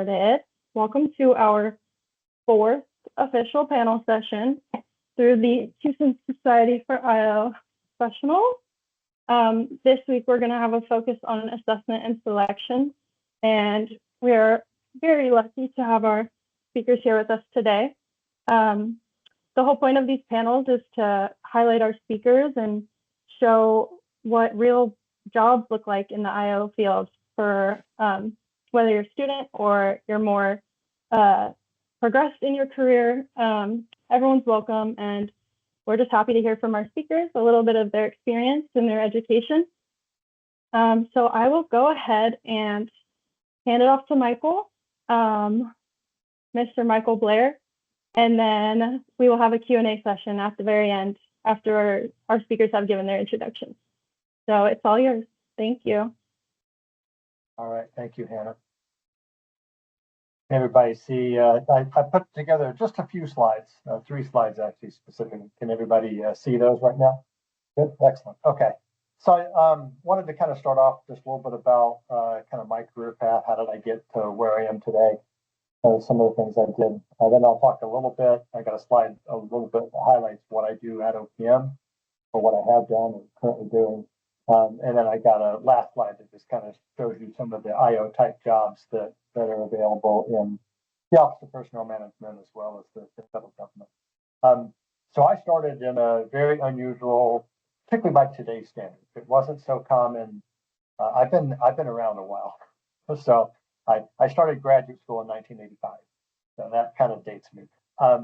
started. Welcome to our fourth official panel session through the Houston Society for I-O Professionals. This week, we're going to have a focus on assessment and selection, and we're very lucky to have our speakers here with us today. The whole point of these panels is to highlight our speakers and show what real jobs look like in the I-O field for whether you're a student or you're more progressed in your career. Everyone's welcome, and we're just happy to hear from our speakers a little bit of their experience and their education. So I will go ahead and hand it off to Michael, Mr. Michael Blair, and then we will have a Q&A session at the very end after our speakers have given their introductions. So it's all yours. Thank you. All right, thank you, Hannah. Everybody see, I put together just a few slides, 3 slides actually specifically. Can everybody see those right now? Good, excellent. Okay, so I wanted to kind of start off just a little bit about kind of my career path. How did I get to where I am today? Some of the things I did. Then I'll talk a little bit. I got a slide a little bit that highlights what I do at OPM or what I have done and currently doing. And then I got a last slide that just kind of shows you some of the I-O type jobs that are available in the Office of Personnel Management as well as the federal government. So I started in a very unusual, particularly by today's standards. It wasn't so common. I've been around a while. So I started graduate school in 1985. So that kind of dates me.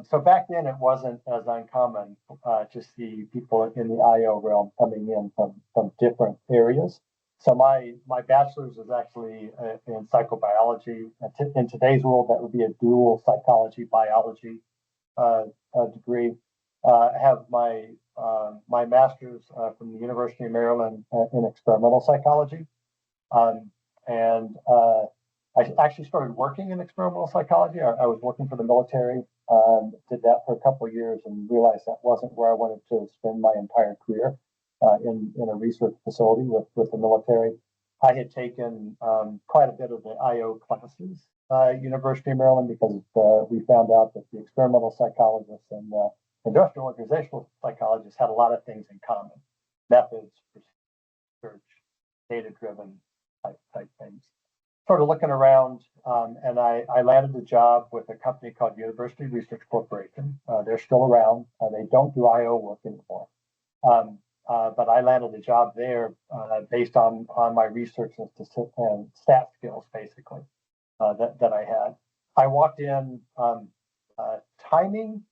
So back then, it wasn't as uncommon to see people in the I-O realm coming in from different areas. So my bachelor's is actually in psychobiology. In today's world, that would be a dual psychology biology degree. I have my master's from the University of Maryland in experimental psychology, and I actually started working in experimental psychology. I was working for the military. Did that for a couple of years and realized that wasn't where I wanted to spend my entire career in a research facility with the military. I had taken quite a bit of the I-O classes at University of Maryland because we found out that the experimental psychologists and industrial organizational psychologists had a lot of things in common. Methods, research, data-driven type things. Started looking around, and I landed a job with a company called University Research Corporation. They're still around. They don't do I-O work anymore. But I landed a job there based on my research and stat skills, basically, that I had. I walked in, timing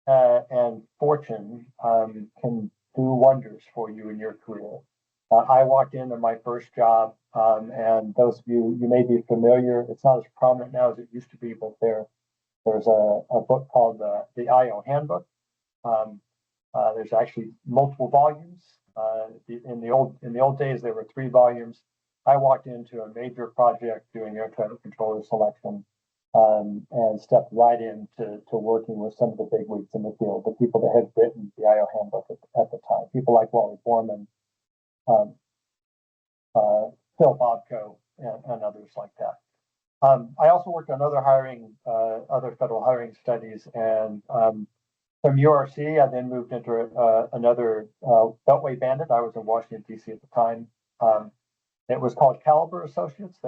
and fortune can do wonders for you in your career. I walked into my first job, and those of you may be familiar. It's not as prominent now as it used to be, but there's a book called the I-O Handbook. There's actually multiple volumes. In the old days, there were 3 volumes. I walked into a major project doing air traffic controller selection, and stepped right into working with some of the big wigs in the field, the people that had written the I-O Handbook at the time, people like Wally Borman, Phil Bobko, and others like that. I also worked on other federal hiring studies, and from URC, I then moved into another Beltway bandit. I was in Washington, D.C. at the time. It was called Caliber Associates.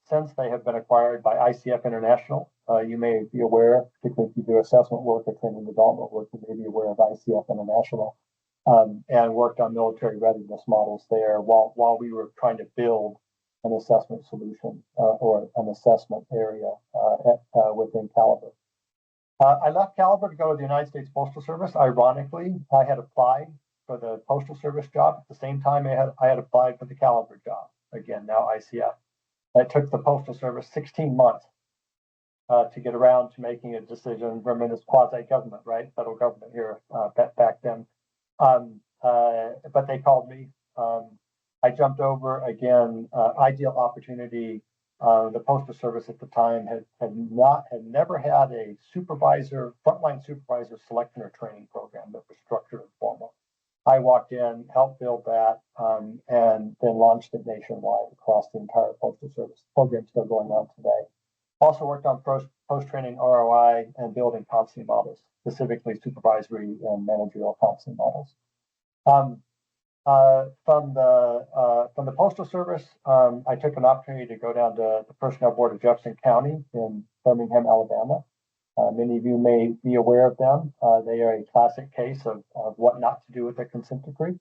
Since they have been acquired by ICF International. You may be aware, particularly if you do assessment work or training development work, you may be aware of ICF International. And worked on military readiness models there while we were trying to build an assessment solution or an assessment area within Caliber. I left Caliber to go to the United States Postal Service. Ironically, I had applied for the Postal Service job at the same time I had applied for the Caliber job. Again, now ICF. It took the Postal Service 16 months to get around to making a decision. I mean, it's quasi-government, right? Federal government here back then. But they called me. I jumped over again. Ideal opportunity. The Postal Service at the time had never had a frontline supervisor selection or training program that was structured and formal. I walked in, helped build that, and then launched it nationwide across the entire Postal Service. The program's still going on today. Also worked on post-training ROI and building counseling models, specifically supervisory and managerial counseling models. From the Postal Service, I took an opportunity to go down to the Personnel Board of Jefferson County in Birmingham, Alabama. Many of you may be aware of them. They are a classic case of what not to do with a consent decree.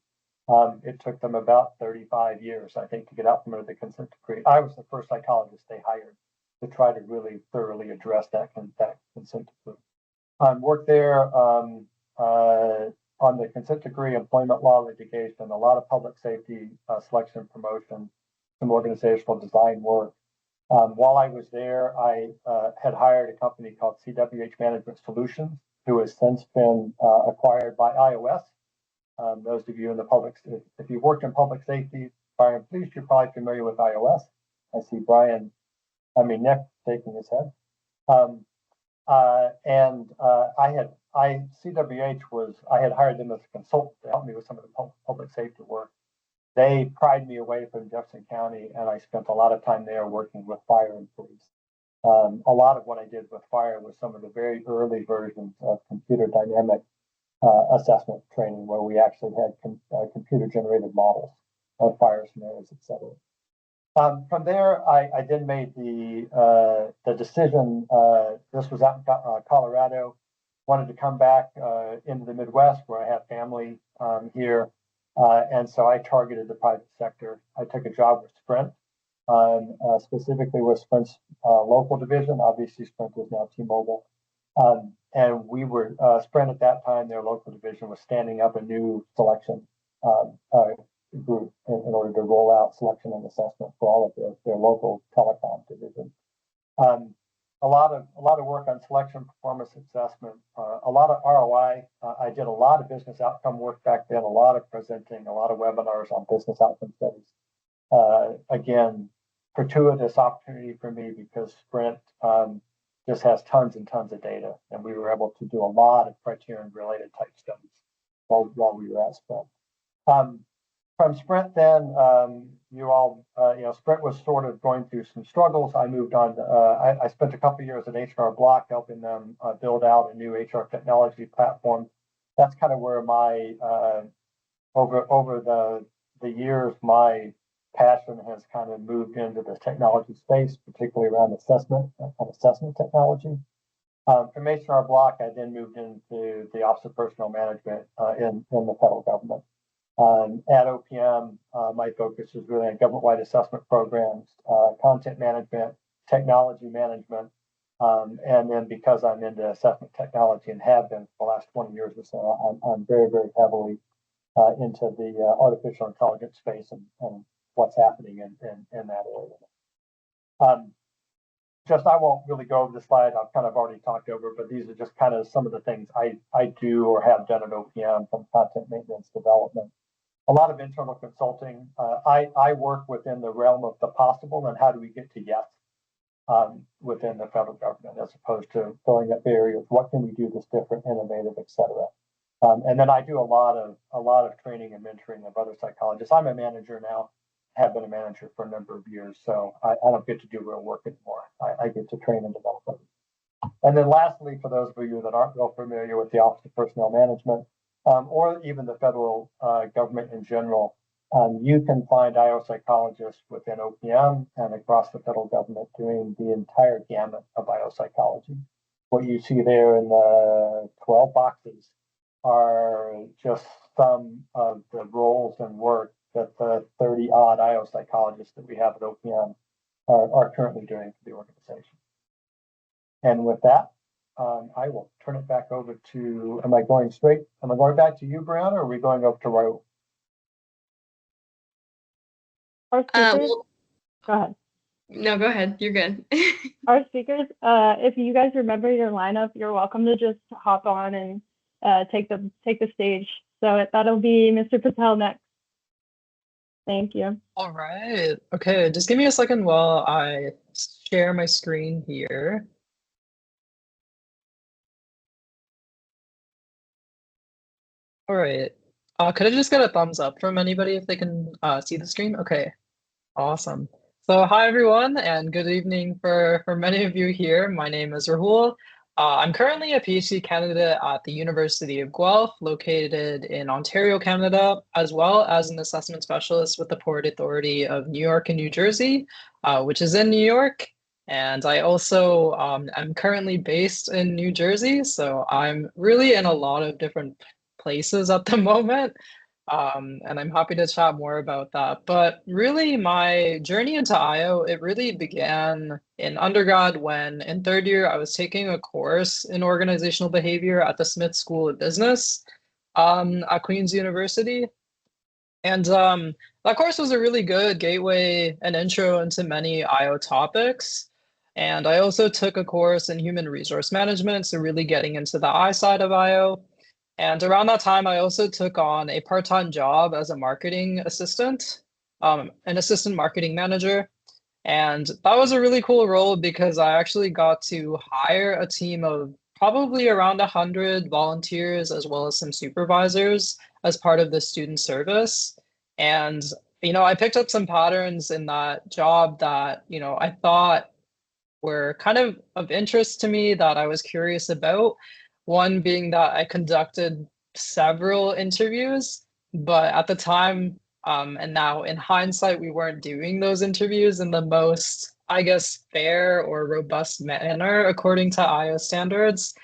It took them about 35 years, I think, to get out from under the consent decree. I was the first psychologist they hired to try to really thoroughly address that consent decree. Worked there on the consent decree, employment law litigation, a lot of public safety, selection and promotion, some organizational design work. While I was there, I had hired a company called CWH Management Solutions, who has since been acquired by iOS. Those of you in the public, if you worked in public safety, fire and police, you're probably familiar with iOS. I see Nick shaking his head. I had hired them as a consultant to help me with some of the public safety work. They pried me away from Jefferson County, and I spent a lot of time there working with fire and police. A lot of what I did with fire was some of the very early versions of computer dynamic assessment training, where we actually had computer-generated models of fire scenarios, et cetera. From there, I then made the decision. This was out in Colorado. Wanted to come back into the Midwest, where I have family here, and so I targeted the private sector. I took a job with Sprint, specifically with Sprint's local division. Obviously, Sprint is now T-Mobile, and we were Sprint at that time. Their local division was standing up a new selection group in order to roll out selection and assessment for all of their local telecom division. A lot of work on selection, performance assessment, a lot of ROI. I did a lot of business outcome work back then, a lot of presenting, a lot of webinars on business outcome studies. Again, fortuitous opportunity for me because Sprint just has tons and tons of data, and we were able to do a lot of criterion-related type studies while we were at Sprint. From Sprint, then Sprint was sort of going through some struggles. I moved on. I spent a couple of years at H&R Block helping them build out a new HR technology platform. That's kind of where my over the years my passion has kind of moved into the technology space, particularly around assessment technology. From H&R Block, I then moved into the Office of Personnel Management in the federal government. At OPM, my focus is really on government-wide assessment programs, content management, technology management, and then because I'm into assessment technology and have been for the last 20 years or so, I'm very, very heavily into the artificial intelligence space and what's happening in that area. I won't really go over the slide. I've kind of already talked over, but these are just kind of some of the things I do or have done at OPM, from content maintenance, development. A lot of internal consulting. I work within the realm of the possible and how do we get to yes within the federal government, as opposed to throwing up barriers. What can we do that's different, innovative, et cetera. And then I do a lot of training and mentoring of other psychologists. I'm a manager now, have been a manager for a number of years, so I don't get to do real work anymore. I get to train and develop others. And then lastly, for those of you that aren't real familiar with the Office of Personnel Management, or even the federal government in general, you can find I-O psychologists within OPM and across the federal government doing the entire gamut of I-O psychology. What you see there in the 12 boxes are just some of the roles and work that the 30-odd I-O psychologists that we have at OPM are currently doing for the organization. And with that, I will turn it back over to, am I going back to you, Brianna, or are we going over to Rahul? Our speakers, go ahead. No, go ahead. You're good. Our speakers, if you guys remember your lineup, you're welcome to just hop on and take the stage. So that'll be Mr. Patel next. Thank you. All right. Okay, just give me a second while I share my screen here. All right. Could I just get a thumbs up from anybody if they can see the screen? Okay, awesome. So hi everyone, and good evening for many of you here. My name is Rahul. I'm currently a PhD candidate at the University of Guelph, located in Ontario, Canada, as well as an assessment specialist with the Port Authority of New York and New Jersey, which is in New York. And I also am currently based in New Jersey, so I'm really in a lot of different places at the moment. And I'm happy to chat more about that. But really, my journey into I-O, it really began in undergrad when in third year I was taking a course in organizational behavior at the Smith School of Business at Queen's University. And that course was a really good gateway and intro into many I-O topics. And I also took a course in human resource management, so really getting into the I side of I-O. And around that time, I also took on a part-time job as a marketing assistant, an assistant marketing manager. And that was a really cool role because I actually got to hire a team of probably around 100 volunteers as well as some supervisors as part of the student service. And, I picked up some patterns in that job that, I thought were kind of interest to me that I was curious about. One being that I conducted several interviews, but at the time, and now in hindsight, we weren't doing those interviews in the most, I guess, fair or robust manner according to I-O standards.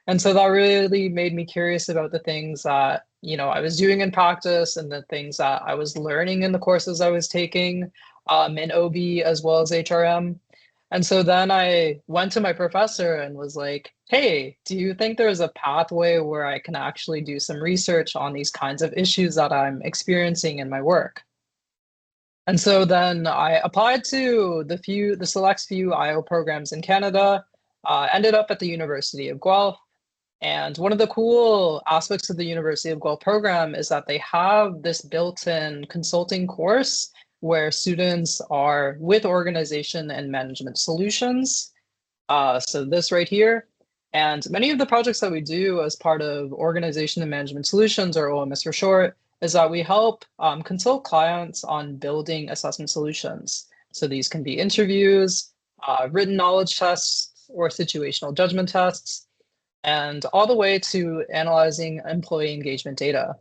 And so that really made me curious about the things that, I was doing in practice and the things that I was learning in the courses I was taking in OB as well as HRM. And so then I went to my professor and was like, hey, do you think there's a pathway where I can actually do some research on these kinds of issues that I'm experiencing in my work? And so then I applied to the select few I-O programs in Canada, ended up at the University of Guelph. And one of the cool aspects of the University of Guelph program is that they have this built-in consulting course where students are with organization and management solutions. So this right here. And many of the projects that we do as part of organization and management solutions, or OMS for short, is that we help consult clients on building assessment solutions. So these can be interviews, written knowledge tests, or situational judgment tests, and all the way to analyzing employee engagement data.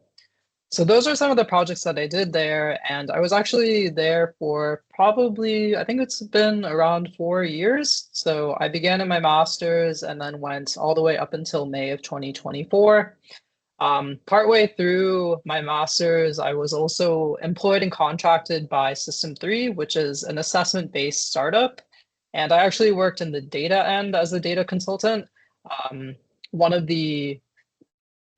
So those are some of the projects that I did there, and I was actually there for probably, I think it's been around 4 years. So I began in my master's and then went all the way up until May of 2024. Partway through my master's, I was also employed and contracted by System 3, which is an assessment-based startup. And I actually worked in the data end as a data consultant. One of the,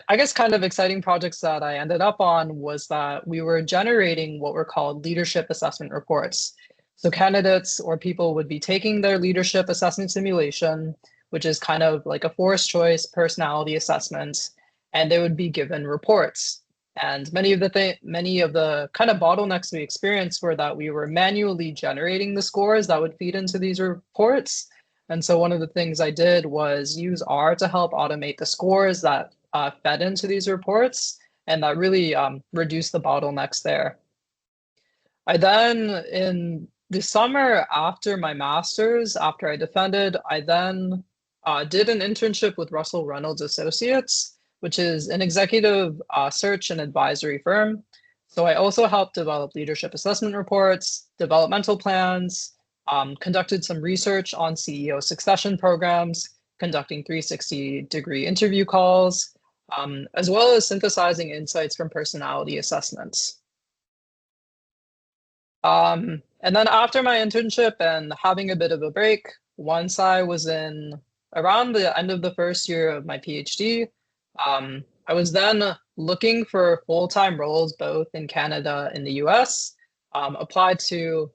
I guess, kind of exciting projects that I ended up on was that we were generating what were called leadership assessment reports. So candidates or people would be taking their leadership assessment simulation, which is kind of like a forced choice personality assessment, and they would be given reports. And many of the kind of bottlenecks we experienced were that we were manually generating the scores that would feed into these reports. And so one of the things I did was use R to help automate the scores that fed into these reports, and that really reduced the bottlenecks there. I then, in the summer after my master's, after I defended, I then did an internship with Russell Reynolds Associates, which is an executive search and advisory firm. So I also helped develop leadership assessment reports, developmental plans, conducted some research on CEO succession programs, conducting 360-degree interview calls, as well as synthesizing insights from personality assessments. And then after my internship and having a bit of a break, once I was in around the end of the first year of my PhD, I was then looking for full-time roles both in Canada and the US, applied to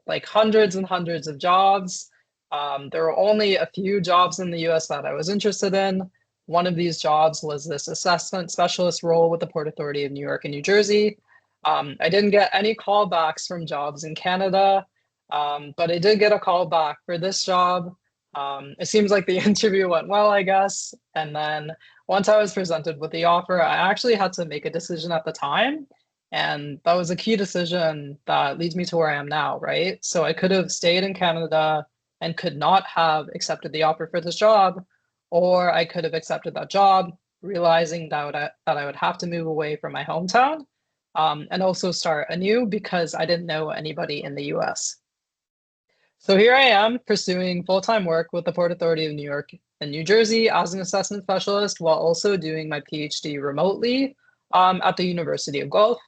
like hundreds and hundreds of jobs. There were only a few jobs in the US that I was interested in. One of these jobs was this assessment specialist role with the Port Authority of New York and New Jersey. I didn't get any callbacks from jobs in Canada, but I did get a call back for this job. It seems like the interview went well, I guess. And then once I was presented with the offer, I actually had to make a decision at the time. And that was a key decision that leads me to where I am now, right? So I could have stayed in Canada and could not have accepted the offer for this job, or I could have accepted that job, realizing that I would have to move away from my hometown, and also start anew because I didn't know anybody in the US. So here I am pursuing full-time work with the Port Authority of New York and New Jersey as an assessment specialist while also doing my PhD remotely at the University of Guelph.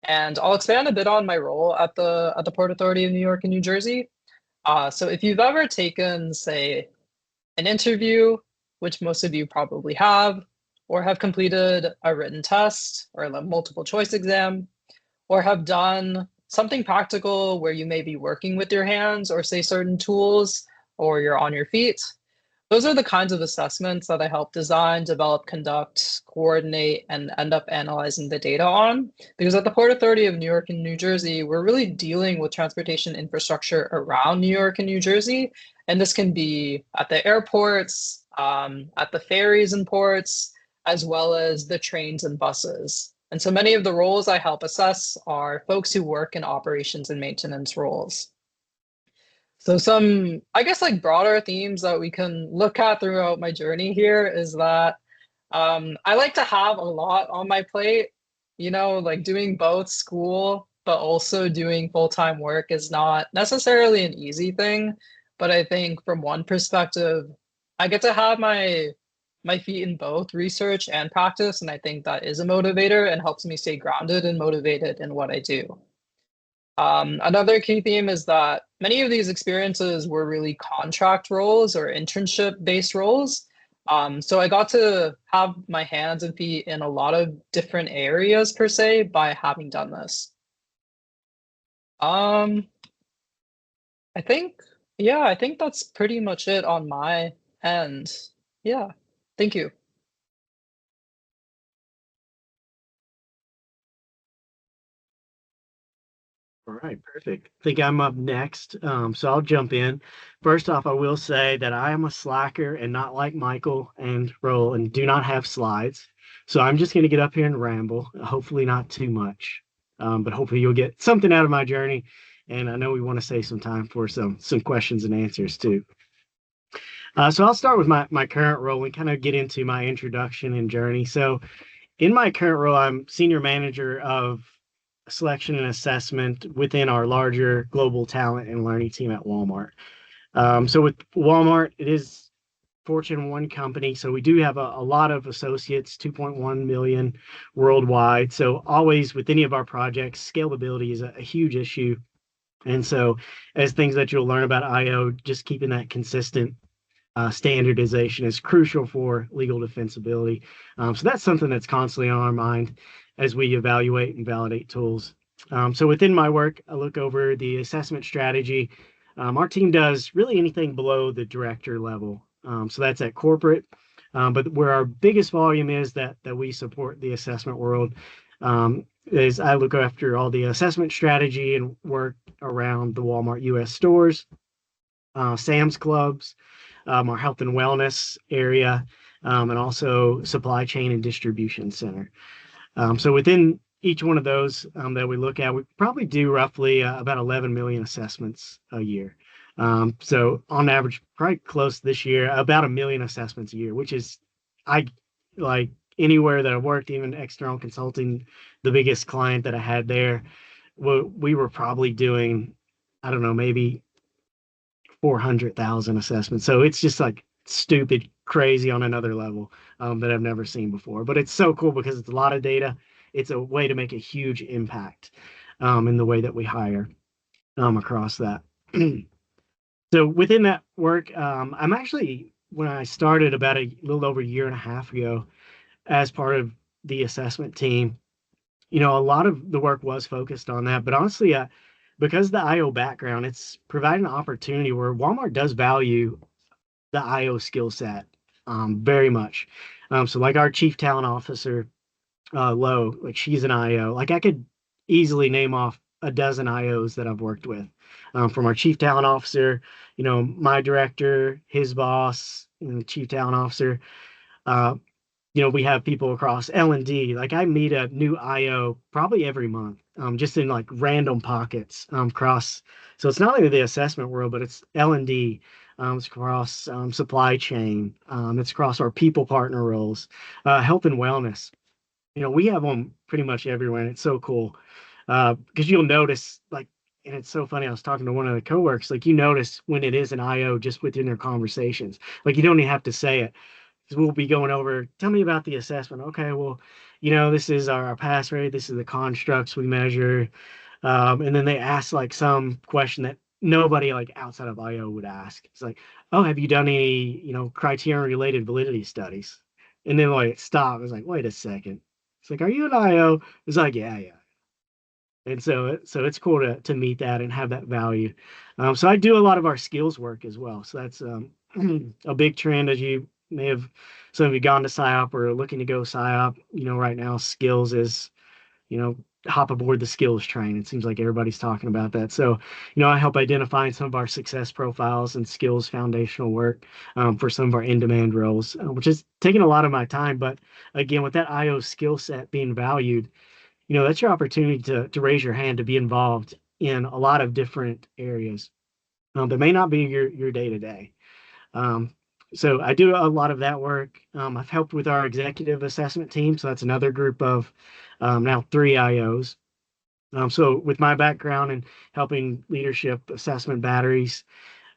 And I'll expand a bit on my role at the Port Authority of New York and New Jersey. So if you've ever taken, say, an interview, which most of you probably have, or have completed a written test or a multiple choice exam, or have done something practical where you may be working with your hands or say certain tools, or you're on your feet, those are the kinds of assessments that I help design, develop, conduct, coordinate, and end up analyzing the data on. Because at the Port Authority of New York and New Jersey, we're really dealing with transportation infrastructure around New York and New Jersey. And this can be at the airports, at the ferries and ports, as well as the trains and buses. And so many of the roles I help assess are folks who work in operations and maintenance roles. So some, I guess, like broader themes that we can look at throughout my journey here is that I like to have a lot on my plate, like doing both school, but also doing full-time work is not necessarily an easy thing. But I think from one perspective, I get to have my feet in both research and practice, and I think that is a motivator and helps me stay grounded and motivated in what I do. Another key theme is that many of these experiences were really contract roles or internship-based roles. So I got to have my hands and feet in a lot of different areas per se by having done this. Um, I think, yeah, I think that's pretty much it on my end. Yeah, thank you. All right, perfect. I think I'm up next, so I'll jump in. First off, I will say that I am a slacker and not like Michael and Roll and do not have slides. So I'm just going to get up here and ramble, hopefully not too much, but hopefully you'll get something out of my journey. And I know we want to save some time for some questions and answers too. So I'll start with my current role and kind of get into my introduction and journey. So in my current role, I'm senior manager of selection and assessment within our larger global talent and learning team at Walmart. So with Walmart, it is Fortune 1 company. So we do have a lot of associates, 2.1 million worldwide. So always with any of our projects, scalability is a huge issue. And so as things that you'll learn about I-O, just keeping that consistent standardization is crucial for legal defensibility. So that's something that's constantly on our mind as we evaluate and validate tools. So within my work, I look over the assessment strategy. Our team does really anything below the director level. So that's at corporate, but where our biggest volume is that we support the assessment world is I look after all the assessment strategy and work around the Walmart US stores, Sam's Clubs, our health and wellness area, and also supply chain and distribution center. So within each one of those that we look at, we probably do roughly about 11 million assessments a year. So on average, probably close this year, about 1 million assessments a year, which is, I like anywhere that I worked, even external consulting, the biggest client that I had there, we were probably doing, I don't know, maybe 400,000 assessments. So it's just like stupid crazy on another level that I've never seen before. But it's so cool because it's a lot of data. It's a way to make a huge impact in the way that we hire across that. So within that work, I'm actually, when I started about a little over a year and a half ago as part of the assessment team, a lot of the work was focused on that. But honestly, because the I-O background, it's providing an opportunity where Walmart does value the I-O skill set very much. So like our chief talent officer, Lo, like she's an I-O. Like I could easily name off a dozen I-Os that I've worked with, from our chief talent officer, my director, his boss, the chief talent officer. we have people across L&D. Like I meet a new IO probably every month, just in like random pockets across. So it's not only the assessment world, but it's L&D. It's across supply chain. It's across our people partner roles, health and wellness. We have them pretty much everywhere, and it's so cool because you'll notice like, and it's so funny. I was talking to one of the coworkers. Like you notice when it is an IO just within their conversations. Like you don't even have to say it. 'Cause we'll be going over, tell me about the assessment. Okay, well, this is our pass rate. This is the constructs we measure. And then they ask like some question that nobody like outside of IO would ask. It's like, oh, have you done any, criterion related validity studies? And then like stop. It's like, wait a second. It's like, are you an IO? It's like, yeah, yeah. And so it's cool to meet that and have that value. So I do a lot of our skills work as well. So that's a big trend, as you may have, some of you gone to PsyOp or are looking to go PsyOp. Right now skills is, hop aboard the skills train. It seems like everybody's talking about that. So, I help identify some of our success profiles and skills foundational work for some of our in-demand roles, which is taking a lot of my time. But again, with that IO skill set being valued, that's your opportunity to raise your hand to be involved in a lot of different areas that may not be your day to day. So I do a lot of that work. I've helped with our executive assessment team. So that's another group of now 3 IOs. So with my background in helping leadership assessment batteries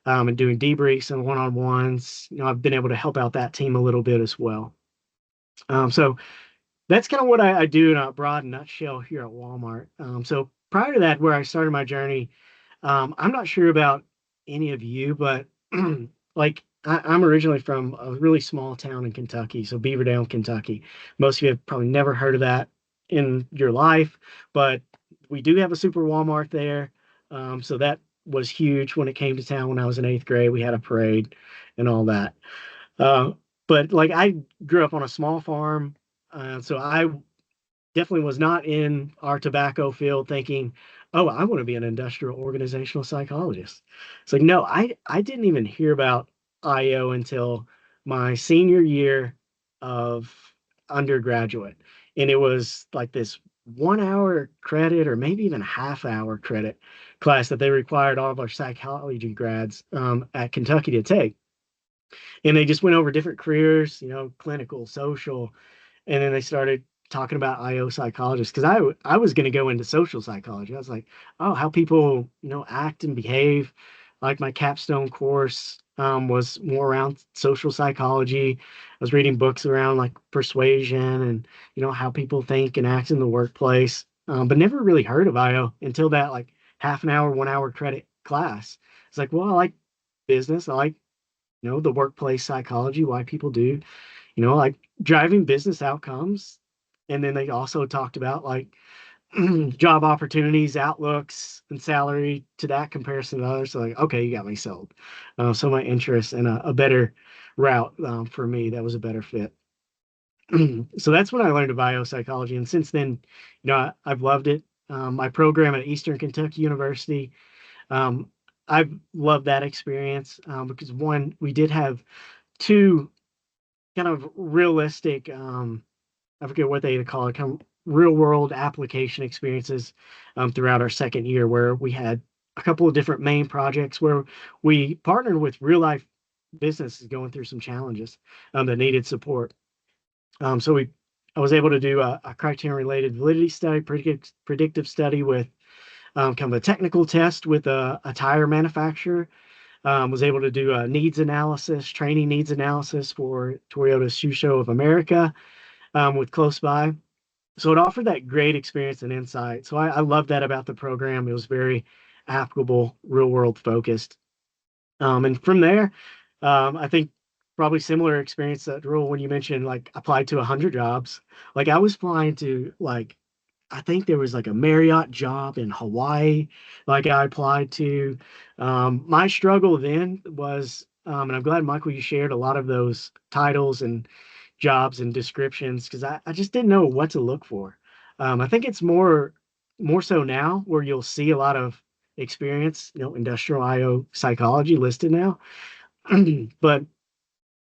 and doing debriefs and one-on-ones, I've been able to help out that team a little bit as well. So that's kind of what I do in a broad nutshell here at Walmart. So prior to that, where I started my journey, I'm not sure about any of you, but like I'm originally from a really small town in Kentucky, so Beaverdale, Kentucky. Most of you have probably never heard of that in your life, but we do have a super Walmart there. So that was huge when it came to town when I was in 8th grade. We had a parade and all that. Uh, but like I grew up on a small farm, so I definitely was not in our tobacco field thinking, oh, I want to be an industrial organizational psychologist. It's like, no, I didn't even hear about IO until my senior year of undergraduate. And it was like this 1 hour credit or maybe even half-hour credit class that they required all of our psychology grads at Kentucky to take. And they just went over different careers, clinical, social, and then they started talking about I/O psychologists because I was going to go into social psychology. I was like, oh, how people act and behave. Like my capstone course was more around social psychology. I was reading books around like persuasion and how people think and act in the workplace, but never really heard of I/O until that like half an hour, 1 hour credit class. It's like, well, I like business. I like the workplace psychology, why people do like driving business outcomes. And then they also talked about like job opportunities, outlooks, and salary to that comparison to others. So like, okay, you got me sold. So my interest in a better route for me, that was a better fit. So that's when I learned of biopsychology. And since then, I've loved it. My program at Eastern Kentucky University, I've loved that experience because one, we did have 2 kind of realistic, I forget what they call it, kind of real world application experiences throughout our second year, where we had a couple of different main projects where we partnered with real life businesses going through some challenges that needed support. So I was able to do a criterion related validity study, predictive study with kind of a technical test with a tire manufacturer. Was able to do a needs analysis, training needs analysis for Toyota's Shoe Show of America with Close By. So it offered that great experience and insight. So I love that about the program. It was very applicable, real world focused. And from there, I think probably similar experience that rule when you mentioned like applied to 100 jobs. Like I was applying to like I think there was like a Marriott job in Hawaii, like I applied to. My struggle then was, and I'm glad, Michael, you shared a lot of those titles and jobs and descriptions because I just didn't know what to look for. I think it's more so now where you'll see a lot of experience, industrial IO psychology listed now. But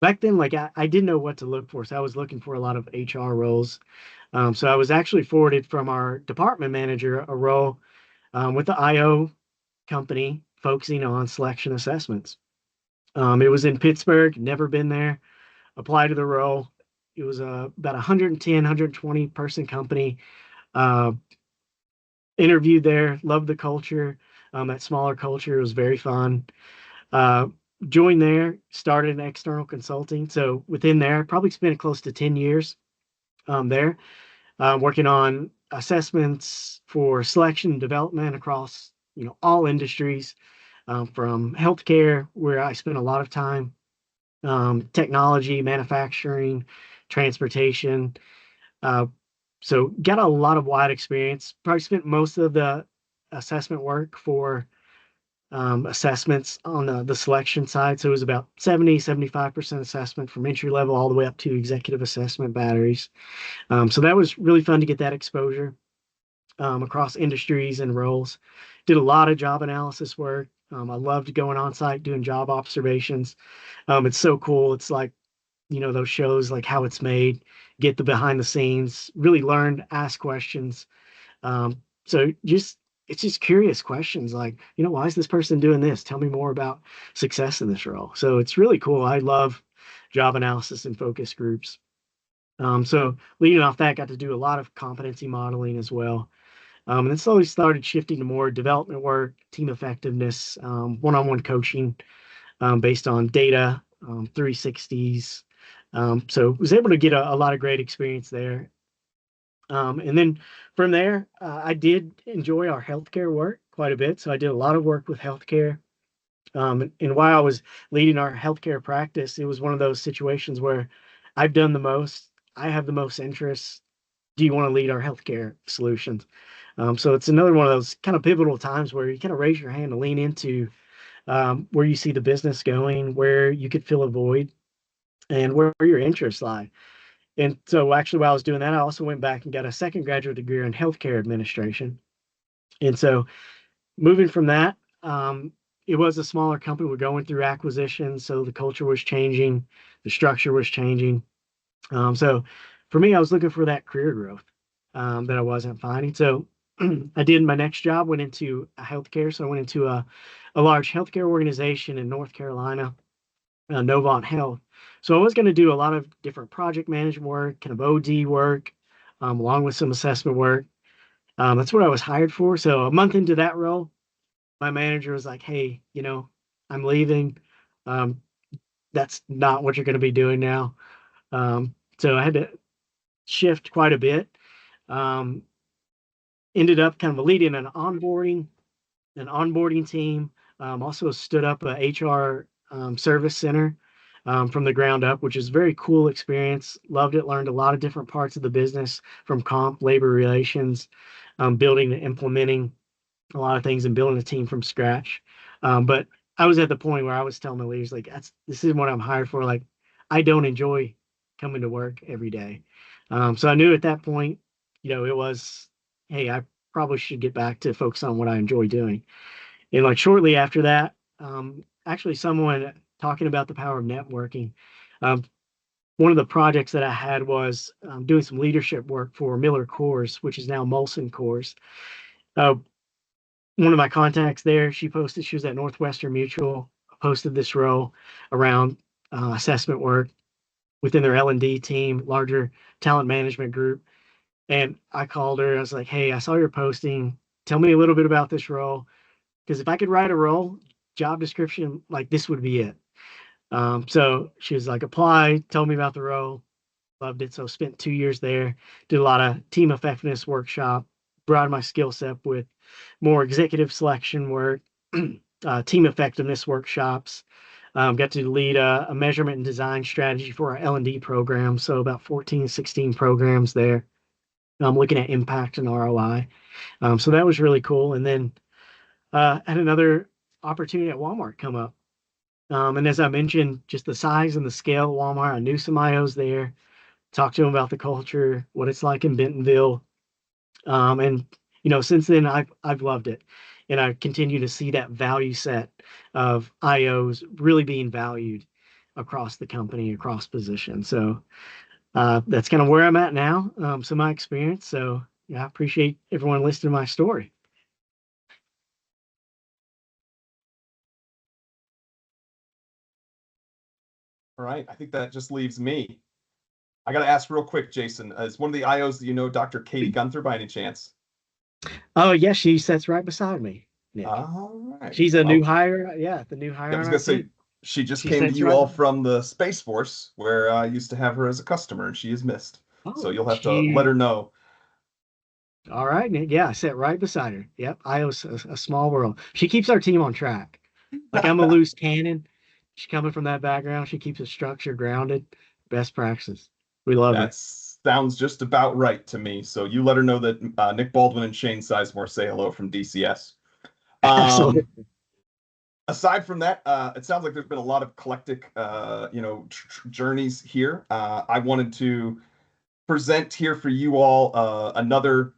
back then, like I didn't know what to look for. So I was looking for a lot of HR roles. So I was actually forwarded from our department manager a role with the I-O company focusing on selection assessments. It was in Pittsburgh, never been there, applied to the role. It was about 110, 120 person company. Uh, Interviewed there, loved the culture. That smaller culture was very fun. Uh, Joined there, started in external consulting. So within there, probably spent close to 10 years there, working on assessments for selection and development across all industries, from healthcare, where I spent a lot of time, technology, manufacturing, transportation. Uh, so got a lot of wide experience. Probably spent most of the assessment work for assessments on the selection side. So it was about 75% assessment from entry level all the way up to executive assessment batteries. So that was really fun to get that exposure across industries and roles. Did a lot of job analysis work. I loved going on site, doing job observations. It's so cool. It's like, those shows like How It's Made, get the behind the scenes, really learn, ask questions. So it's just curious questions like, why is this person doing this? Tell me more about success in this role. So it's really cool. I love job analysis and focus groups. So leading off that, got to do a lot of competency modeling as well. And then slowly started shifting to more development work, team effectiveness, one-on-one coaching based on data, 360s. So was able to get a lot of great experience there. And then from there, I did enjoy our healthcare work quite a bit. So I did a lot of work with healthcare. And while I was leading our healthcare practice, it was one of those situations where I've done the most, I have the most interest. Do you want to lead our healthcare solutions? So it's another one of those kind of pivotal times where you kind of raise your hand and lean into where you see the business going, where you could fill a void, and where your interests lie. And so actually, while I was doing that, I also went back and got a second graduate degree in healthcare administration. And so moving from that, it was a smaller company. We're going through acquisitions, so the culture was changing, the structure was changing. So for me, I was looking for that career growth that I wasn't finding. So I did my next job, went into healthcare. So I went into a large healthcare organization in North Carolina, Novant Health. So I was going to do a lot of different project management work, kind of OD work, along with some assessment work. That's what I was hired for. So a month into that role, my manager was like, "Hey, I'm leaving. Um, that's not what you're going to be doing now." So I had to shift quite a bit. Um, Ended up kind of leading an onboarding team. Also stood up a HR service center from the ground up, which is a very cool experience. Loved it. Learned a lot of different parts of the business from comp, labor relations, building and implementing a lot of things and building a team from scratch. But I was at the point where I was telling the leaders, like, this is what I'm hired for. Like, I don't enjoy coming to work every day. So I knew at that point, it was, hey, I probably should get back to focus on what I enjoy doing. And like shortly after that, actually someone talking about the power of networking. Um, One of the projects that I had was doing some leadership work for Miller Coors, which is now Molson Coors. Uh, One of my contacts there, she was at Northwestern Mutual, posted this role around assessment work within their L&D team, larger talent management group. And I called her. I was like, hey, I saw your posting. Tell me a little bit about this role. Because if I could write a role, job description, like this would be it. So she was like, apply, tell me about the role. Loved it. So spent 2 years there, did a lot of team effectiveness workshop, broadened my skill set with more executive selection work, team effectiveness workshops. Got to lead a measurement and design strategy for our L&D program. So about 14, 16 programs there. Looking at impact and ROI. So that was really cool. And then had another opportunity at Walmart come up. And as I mentioned, just the size and the scale of Walmart, I knew some I-Os there, talked to them about the culture, what it's like in Bentonville. And since then I've loved it. And I continue to see that value set of I-Os really being valued. across the company, across positions. So that's kind of where I'm at now. So my experience. So yeah, I appreciate everyone listening to my story. All right, I think that just leaves me. I got to ask real quick, Jason, is one of the IOs that you know Dr. Katie Gunther by any chance? Oh yeah, she sits right beside me, Nick. All right. She's a Well, new hire. Yeah, the new hire. I was on going our to say, team. she just She came to sits you right all behind. from the Space Force, where I used to have her as a customer, and she is missed. So Oh, you'll have to let her know. All right, Nick. Yeah, I sat right beside her. Yep, Io's a small world. She keeps our team on track. Like I'm a loose cannon. She's coming from that background. She keeps it structured, grounded, best practices. We love her. That sounds just about right to me. So you let her know that Nick Baldwin and Shane Sizemore say hello from DCS. Absolutely. Aside from that, it sounds like there's been a lot of eclectic, journeys here. I wanted to present here for you all another,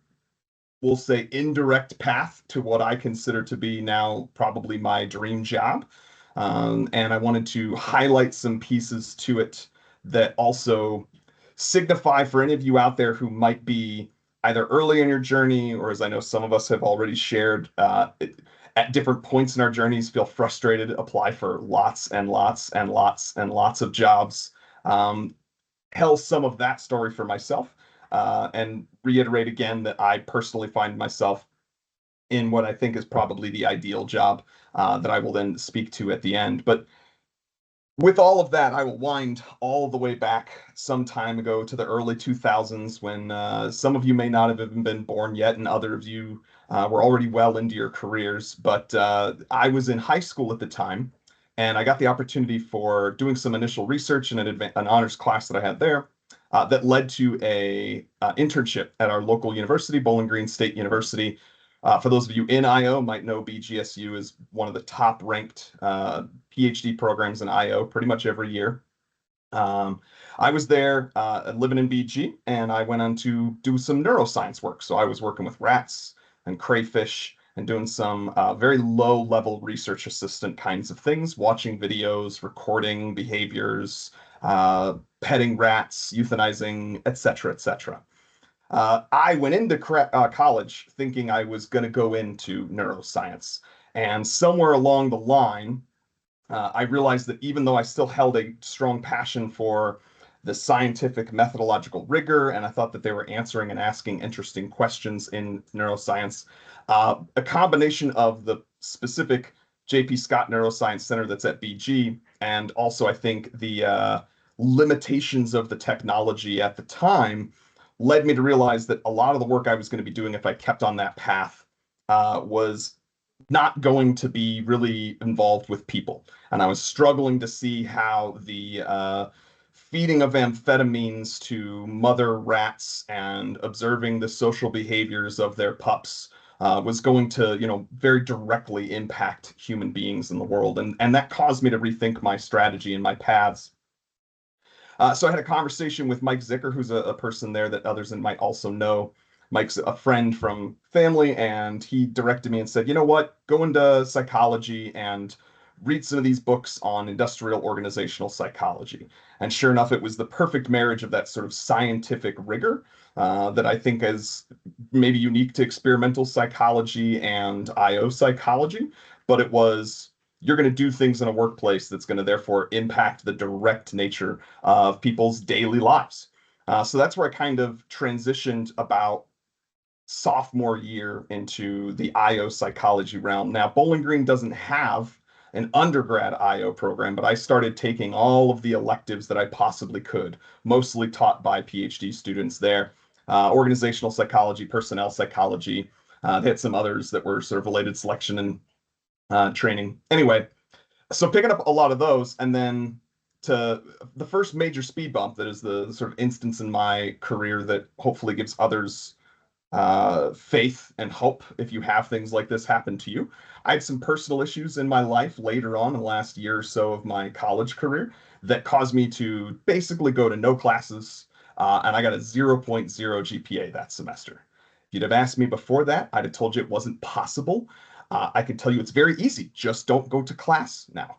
we'll say, indirect path to what I consider to be now probably my dream job. And I wanted to highlight some pieces to it that also signify for any of you out there who might be either early in your journey, or as I know some of us have already shared, at different points in our journeys feel frustrated, apply for lots and lots and lots and lots of jobs. Tell some of that story for myself, and reiterate again that I personally find myself in what I think is probably the ideal job, that I will then speak to at the end. But with all of that, I will wind all the way back some time ago to the early 2000s, when some of you may not have even been born yet, and other of you were already well into your careers. But I was in high school at the time, and I got the opportunity for doing some initial research in an honors class that I had there, that led to a internship at our local university, Bowling Green State University. For those of you in I-O might know, BGSU is one of the top ranked PhD programs in I-O pretty much every year. I was there living in BG, and I went on to do some neuroscience work. So I was working with rats and crayfish and doing some very low level research assistant kinds of things, watching videos, recording behaviors, petting rats, euthanizing, etc., etc. I went into college thinking I was going to go into neuroscience. And somewhere along the line, I realized that even though I still held a strong passion for the scientific methodological rigor, and I thought that they were answering and asking interesting questions in neuroscience, a combination of the specific J.P. Scott Neuroscience Center that's at BG, and also I think the limitations of the technology at the time, led me to realize that a lot of the work I was going to be doing if I kept on that path was not going to be really involved with people. And I was struggling to see how the feeding of amphetamines to mother rats and observing the social behaviors of their pups was going to, very directly impact human beings in the world. And that caused me to rethink my strategy and my paths. So I had a conversation with Mike Zicker, who's a person there that others might also know. Mike's a friend from family, and he directed me and said, you know what, go into psychology and read some of these books on industrial organizational psychology. And sure enough, it was the perfect marriage of that sort of scientific rigor that I think is maybe unique to experimental psychology and I-O psychology, but it was, you're going to do things in a workplace that's going to therefore impact the direct nature of people's daily lives. So that's where I kind of transitioned about sophomore year into the I-O psychology realm. Now, Bowling Green doesn't have an undergrad I-O program, but I started taking all of the electives that I possibly could, mostly taught by PhD students there. Organizational psychology, personnel psychology. They had some others that were sort of related, selection and training. Anyway, so picking up a lot of those, and then to the first major speed bump that is the sort of instance in my career that hopefully gives others faith and hope if you have things like this happen to you. I had some personal issues in my life later on in the last year or so of my college career that caused me to basically go to no classes, and I got a 0.0 GPA that semester. If you'd have asked me before that, I'd have told you it wasn't possible. I can tell you it's very easy. Just don't go to class now.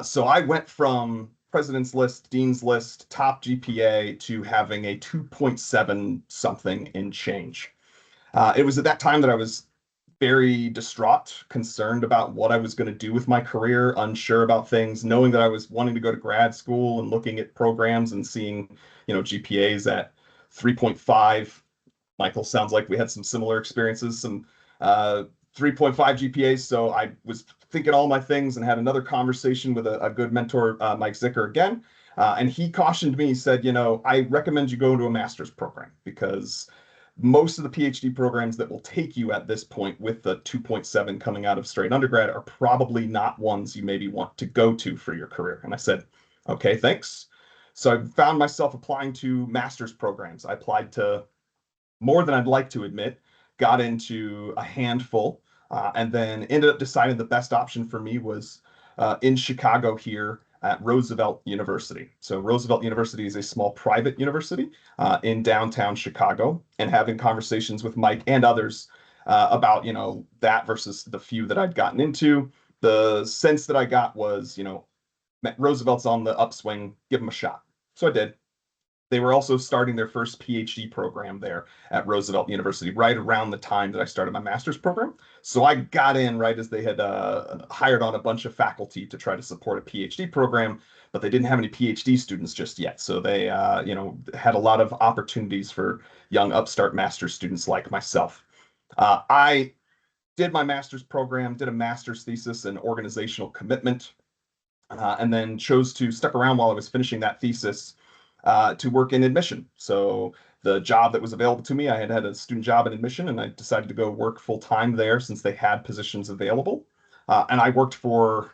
So I went from president's list, dean's list, top GPA to having a 2.7 something in change. It was at that time that I was very distraught, concerned about what I was going to do with my career, unsure about things, knowing that I was wanting to go to grad school and looking at programs and seeing, GPAs at 3.5. Michael, sounds like we had some similar experiences, some 3.5 GPAs. So I was thinking all my things and had another conversation with a good mentor, Mike Zicker again. And he cautioned me, he said, I recommend you go into a master's program because most of the PhD programs that will take you at this point with the 2.7 coming out of straight undergrad are probably not ones you maybe want to go to for your career. And I said, okay, thanks. So I found myself applying to master's programs. I applied to more than I'd like to admit, got into a handful, and then ended up deciding the best option for me was in Chicago here at Roosevelt University. So Roosevelt University is a small private university in downtown Chicago, and having conversations with Mike and others about, that versus the few that I'd gotten into, the sense that I got was, Roosevelt's on the upswing, give them a shot. So I did. They were also starting their first PhD program there at Roosevelt University right around the time that I started my master's program. So I got in right as they had hired on a bunch of faculty to try to support a PhD program, but they didn't have any PhD students just yet. So they, had a lot of opportunities for young upstart master's students like myself. I did my master's program, did a master's thesis in organizational commitment, and then chose to stick around while I was finishing that thesis to work in admission. So the job that was available to me, I had a student job in admission, and I decided to go work full time there since they had positions available. And I worked for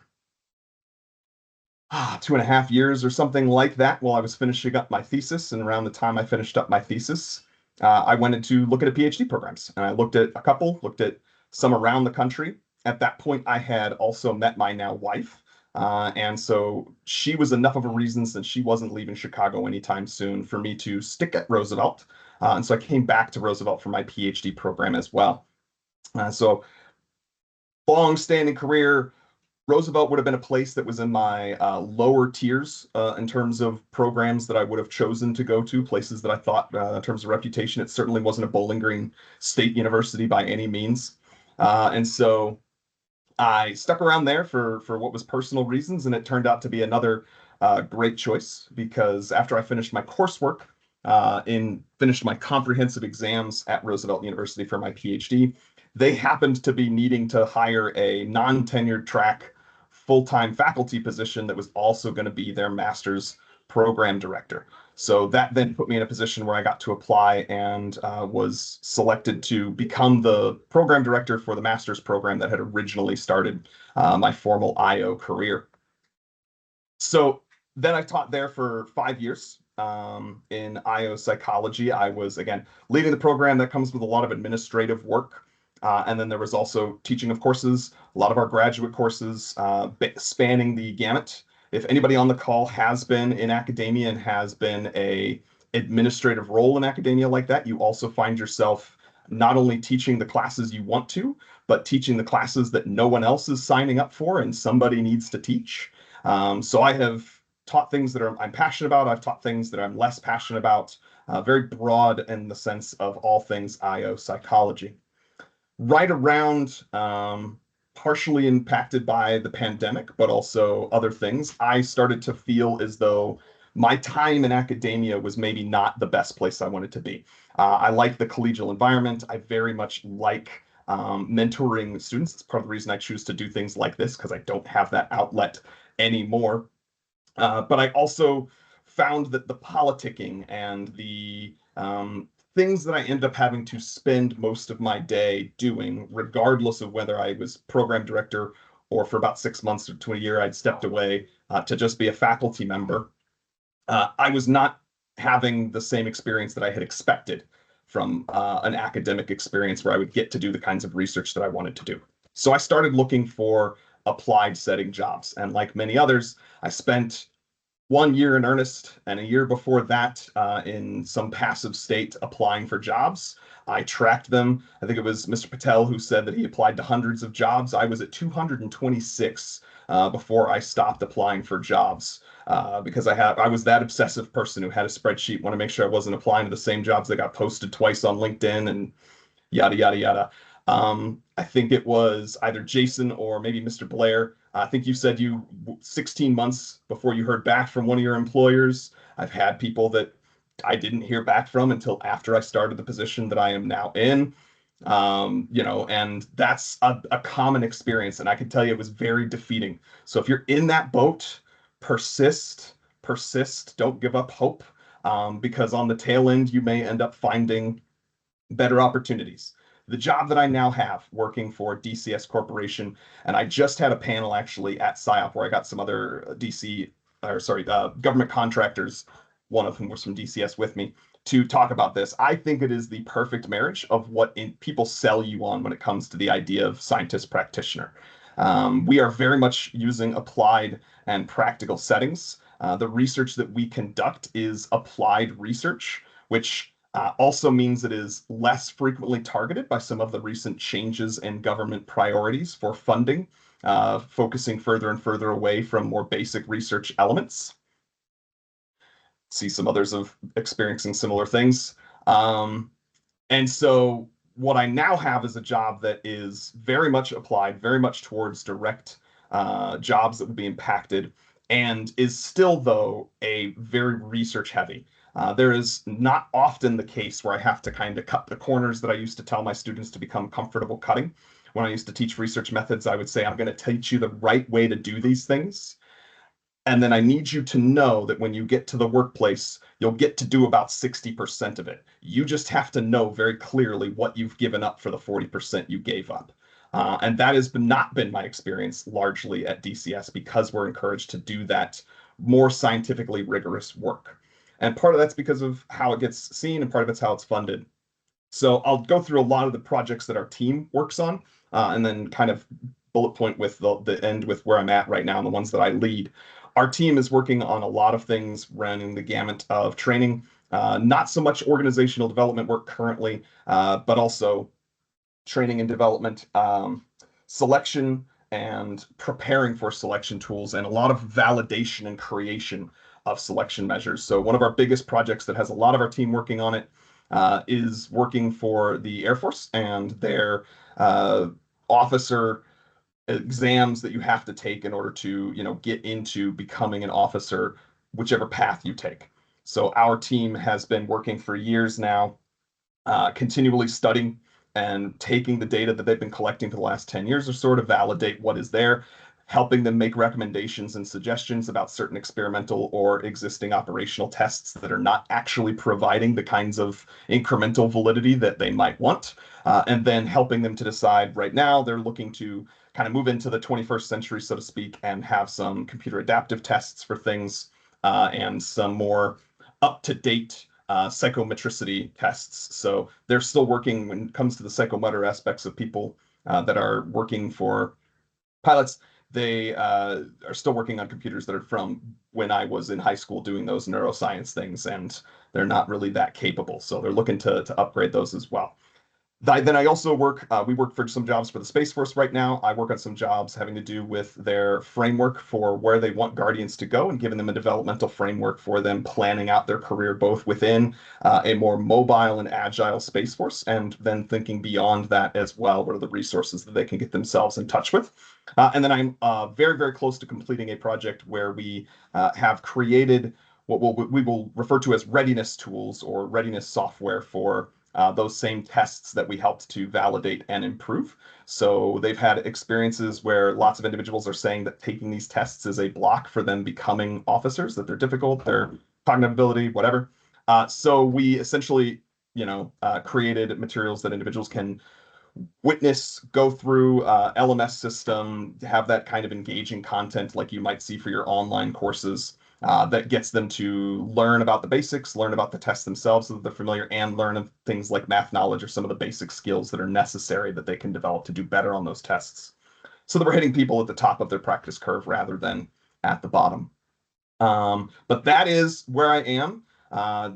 2.5 years or something like that while I was finishing up my thesis. And around the time I finished up my thesis, I went to look at PhD programs. And I looked at a couple, looked at some around the country. At that point, I had also met my now wife. And so she was enough of a reason, since she wasn't leaving Chicago anytime soon, for me to stick at Roosevelt. And so I came back to Roosevelt for my PhD program as well. So long-standing career. Roosevelt would have been a place that was in my lower tiers in terms of programs that I would have chosen to go to, places that I thought in terms of reputation. It certainly wasn't a Bowling Green State University by any means. And so I stuck around there for what was personal reasons, and it turned out to be another great choice, because after I finished my coursework, finished my comprehensive exams at Roosevelt University for my PhD, they happened to be needing to hire a non-tenured track full-time faculty position that was also going to be their master's program director. So that then put me in a position where I got to apply and was selected to become the program director for the master's program that had originally started my formal I-O career. So then I taught there for 5 years in I-O psychology. I was, again, leading the program. That comes with a lot of administrative work. And then there was also teaching of courses, a lot of our graduate courses spanning the gamut. If anybody on the call has been in academia and has been a administrative role in academia like that, you also find yourself not only teaching the classes you want to, but teaching the classes that no one else is signing up for and somebody needs to teach. So I have taught things that I'm passionate about. I've taught things that I'm less passionate about, very broad in the sense of all things I-O psychology. Right around partially impacted by the pandemic, but also other things, I started to feel as though my time in academia was maybe not the best place I wanted to be. I like the collegial environment. I very much like mentoring students. It's part of the reason I choose to do things like this, because I don't have that outlet anymore. But I also found that the politicking and the things that I ended up having to spend most of my day doing, regardless of whether I was program director or for about 6 months to a year, I'd stepped away to just be a faculty member. I was not having the same experience that I had expected from an academic experience where I would get to do the kinds of research that I wanted to do. So I started looking for applied setting jobs. And like many others, I spent 1 year in earnest, and a year before that in some passive state applying for jobs. I tracked them. I think it was Mr. Patel who said that he applied to hundreds of jobs. I was at 226 before I stopped applying for jobs because I was that obsessive person who had a spreadsheet, want to make sure I wasn't applying to the same jobs that got posted twice on LinkedIn and yada yada yada. I think it was either Jason or maybe Mr. Blair. I think you said 16 months before you heard back from one of your employers. I've had people that I didn't hear back from until after I started the position that I am now in. And that's a common experience. And I can tell you it was very defeating. So if you're in that boat, persist, don't give up hope, because on the tail end, you may end up finding better opportunities. The job that I now have working for DCS Corporation, and I just had a panel actually at PsyOp where I got some other government contractors, one of whom was from DCS with me, to talk about this. I think it is the perfect marriage of what people sell you on when it comes to the idea of scientist practitioner. We are very much using applied and practical settings. The research that we conduct is applied research, which also means it is less frequently targeted by some of the recent changes in government priorities for funding, focusing further and further away from more basic research elements. See some others of experiencing similar things. And so what I now have is a job that is very much applied, very much towards direct jobs that will be impacted, and is still, though, a very research heavy. There is not often the case where I have to kind of cut the corners that I used to tell my students to become comfortable cutting. When I used to teach research methods, I would say, I'm going to teach you the right way to do these things. And then I need you to know that when you get to the workplace, you'll get to do about 60% of it. You just have to know very clearly what you've given up for the 40% you gave up. And that has not been my experience largely at DCS, because we're encouraged to do that more scientifically rigorous work. And part of that's because of how it gets seen, and part of it's how it's funded. So I'll go through a lot of the projects that our team works on, and then kind of bullet point with the end with where I'm at right now and the ones that I lead. Our team is working on a lot of things running the gamut of training, not so much organizational development work currently, but also training and development, selection and preparing for selection tools, and a lot of validation and creation of selection measures. So one of our biggest projects that has a lot of our team working on it is working for the Air Force and their officer exams that you have to take in order to, get into becoming an officer, whichever path you take. So our team has been working for years now, continually studying and taking the data that they've been collecting for the last 10 years or so to validate what is there, helping them make recommendations and suggestions about certain experimental or existing operational tests that are not actually providing the kinds of incremental validity that they might want, and then helping them to decide. Right now, they're looking to kind of move into the 21st century, so to speak, and have some computer adaptive tests for things, and some more up-to-date psychometricity tests. So they're still working when it comes to the psychomotor aspects of people that are working for pilots. They are still working on computers that are from when I was in high school doing those neuroscience things, and they're not really that capable. So they're looking to upgrade those as well. Then I also we work for some jobs for the Space Force right now. I work on some jobs having to do with their framework for where they want Guardians to go, and giving them a developmental framework for them planning out their career, both within a more mobile and agile Space Force, and then thinking beyond that as well. What are the resources that they can get themselves in touch with? And then I'm very, very close to completing a project where we have created what we will refer to as readiness tools or readiness software for those same tests that we helped to validate and improve. So they've had experiences where lots of individuals are saying that taking these tests is a block for them becoming officers, that they're difficult, their cognitive ability, whatever. So we essentially, created materials that individuals can witness, go through LMS system, have that kind of engaging content like you might see for your online courses. That gets them to learn about the basics, learn about the tests themselves so that they're familiar, and learn of things like math knowledge or some of the basic skills that are necessary that they can develop to do better on those tests, so that we're hitting people at the top of their practice curve rather than at the bottom. But that is where I am.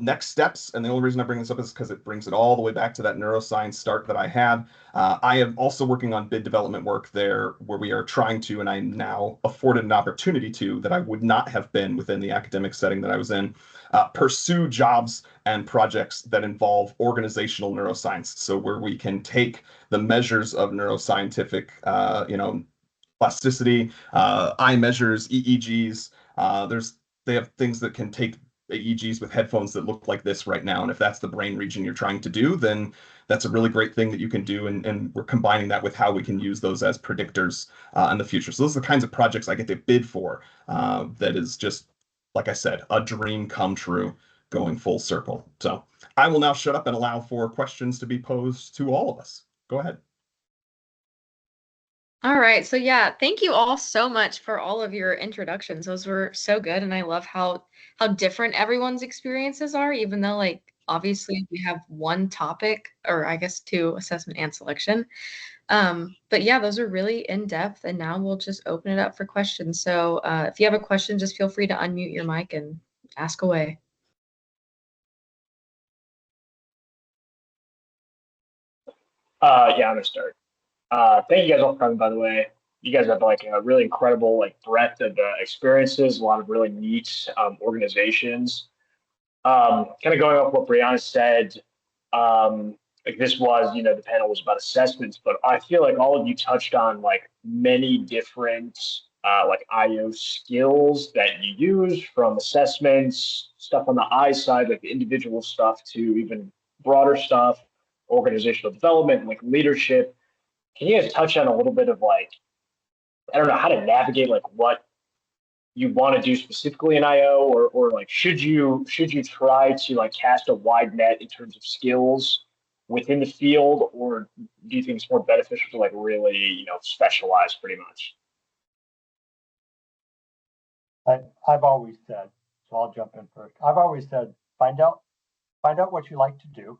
Next steps, and the only reason I bring this up is because it brings it all the way back to that neuroscience start that I had. I am also working on bid development work there, where we are trying to, and I'm now afforded an opportunity to, that I would not have been within the academic setting that I was in, pursue jobs and projects that involve organizational neuroscience. So where we can take the measures of neuroscientific, plasticity, eye measures, EEGs. They have things that can take EEGs with headphones that look like this right now. And if that's the brain region you're trying to do, then that's a really great thing that you can do. And we're combining that with how we can use those as predictors in the future. So those are the kinds of projects I get to bid for. That is just, like I said, a dream come true going full circle. So I will now shut up and allow for questions to be posed to all of us. Go ahead. All right. So yeah, thank you all so much for all of your introductions. Those were so good. And I love how different everyone's experiences are, even though like obviously we have one topic, or I guess two, assessment and selection. But yeah, those are really in depth. And now we'll just open it up for questions. So if you have a question, just feel free to unmute your mic and ask away. Yeah, I'm gonna start. Thank you guys all for coming, by the way. You guys have like a really incredible like breadth of experiences, a lot of really neat organizations. Kind of going off what Brianna said, like this was, the panel was about assessments, but I feel like all of you touched on like many different like I/O skills that you use, from assessments, stuff on the I side, like the individual stuff, to even broader stuff, organizational development, like leadership. Can you guys touch on a little bit of like, I don't know, how to navigate like what you want to do specifically in I/O, or like should you try to like cast a wide net in terms of skills within the field, or do you think it's more beneficial to like really specialize pretty much? I've always said, so I'll jump in first. I've always said, find out what you like to do.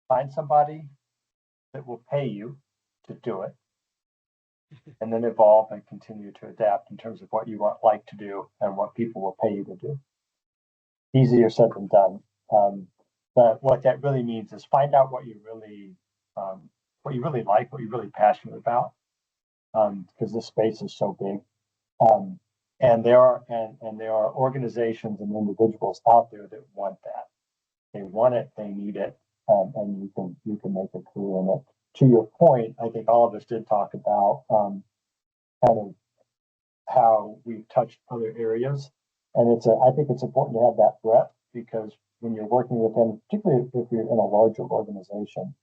Find somebody that will pay you to do it, and then evolve and continue to adapt in terms of what you like to do and what people will pay you to do. Easier said than done. But what that really means is find out what you really like, what you're really passionate about, because this space is so big. And there are organizations and individuals out there that want that. They want it, they need it, and you can make a career in it. To your point, I think all of us did talk about kind of how we've touched other areas, and I think it's important to have that breadth, because when you're working within, particularly if you're in a larger organization,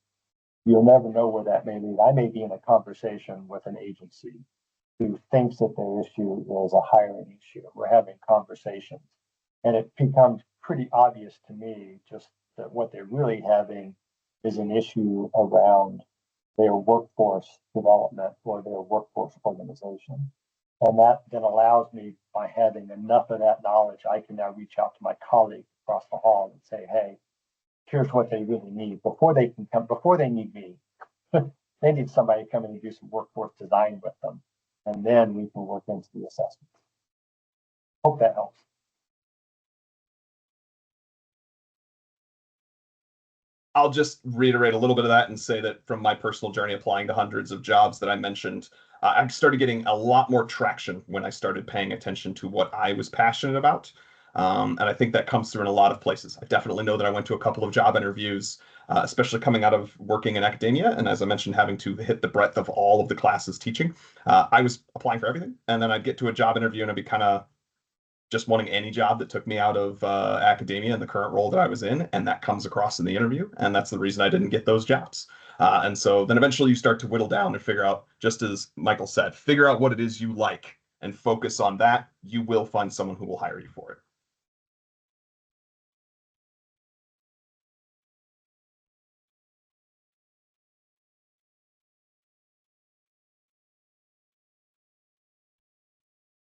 you'll never know where that may lead. I may be in a conversation with an agency who thinks that their issue is a hiring issue. We're having conversations, and it becomes pretty obvious to me just that what they're really having is an issue around their workforce development or their workforce organization. And that then allows me, by having enough of that knowledge, I can now reach out to my colleague across the hall and say, hey, here's what they really need before they need me. They need somebody to come in and do some workforce design with them. And then we can work into the assessment. Hope that helps. I'll just reiterate a little bit of that and say that from my personal journey applying to hundreds of jobs that I mentioned, I started getting a lot more traction when I started paying attention to what I was passionate about. And I think that comes through in a lot of places. I definitely know that I went to a couple of job interviews, especially coming out of working in academia. And as I mentioned, having to hit the breadth of all of the classes teaching, I was applying for everything. And then I'd get to a job interview and I'd be kind of just wanting any job that took me out of academia and the current role that I was in, and that comes across in the interview, and that's the reason I didn't get those jobs. And so then eventually you start to whittle down and figure out, just as Michael said, figure out what it is you like and focus on that. You will find someone who will hire you for it.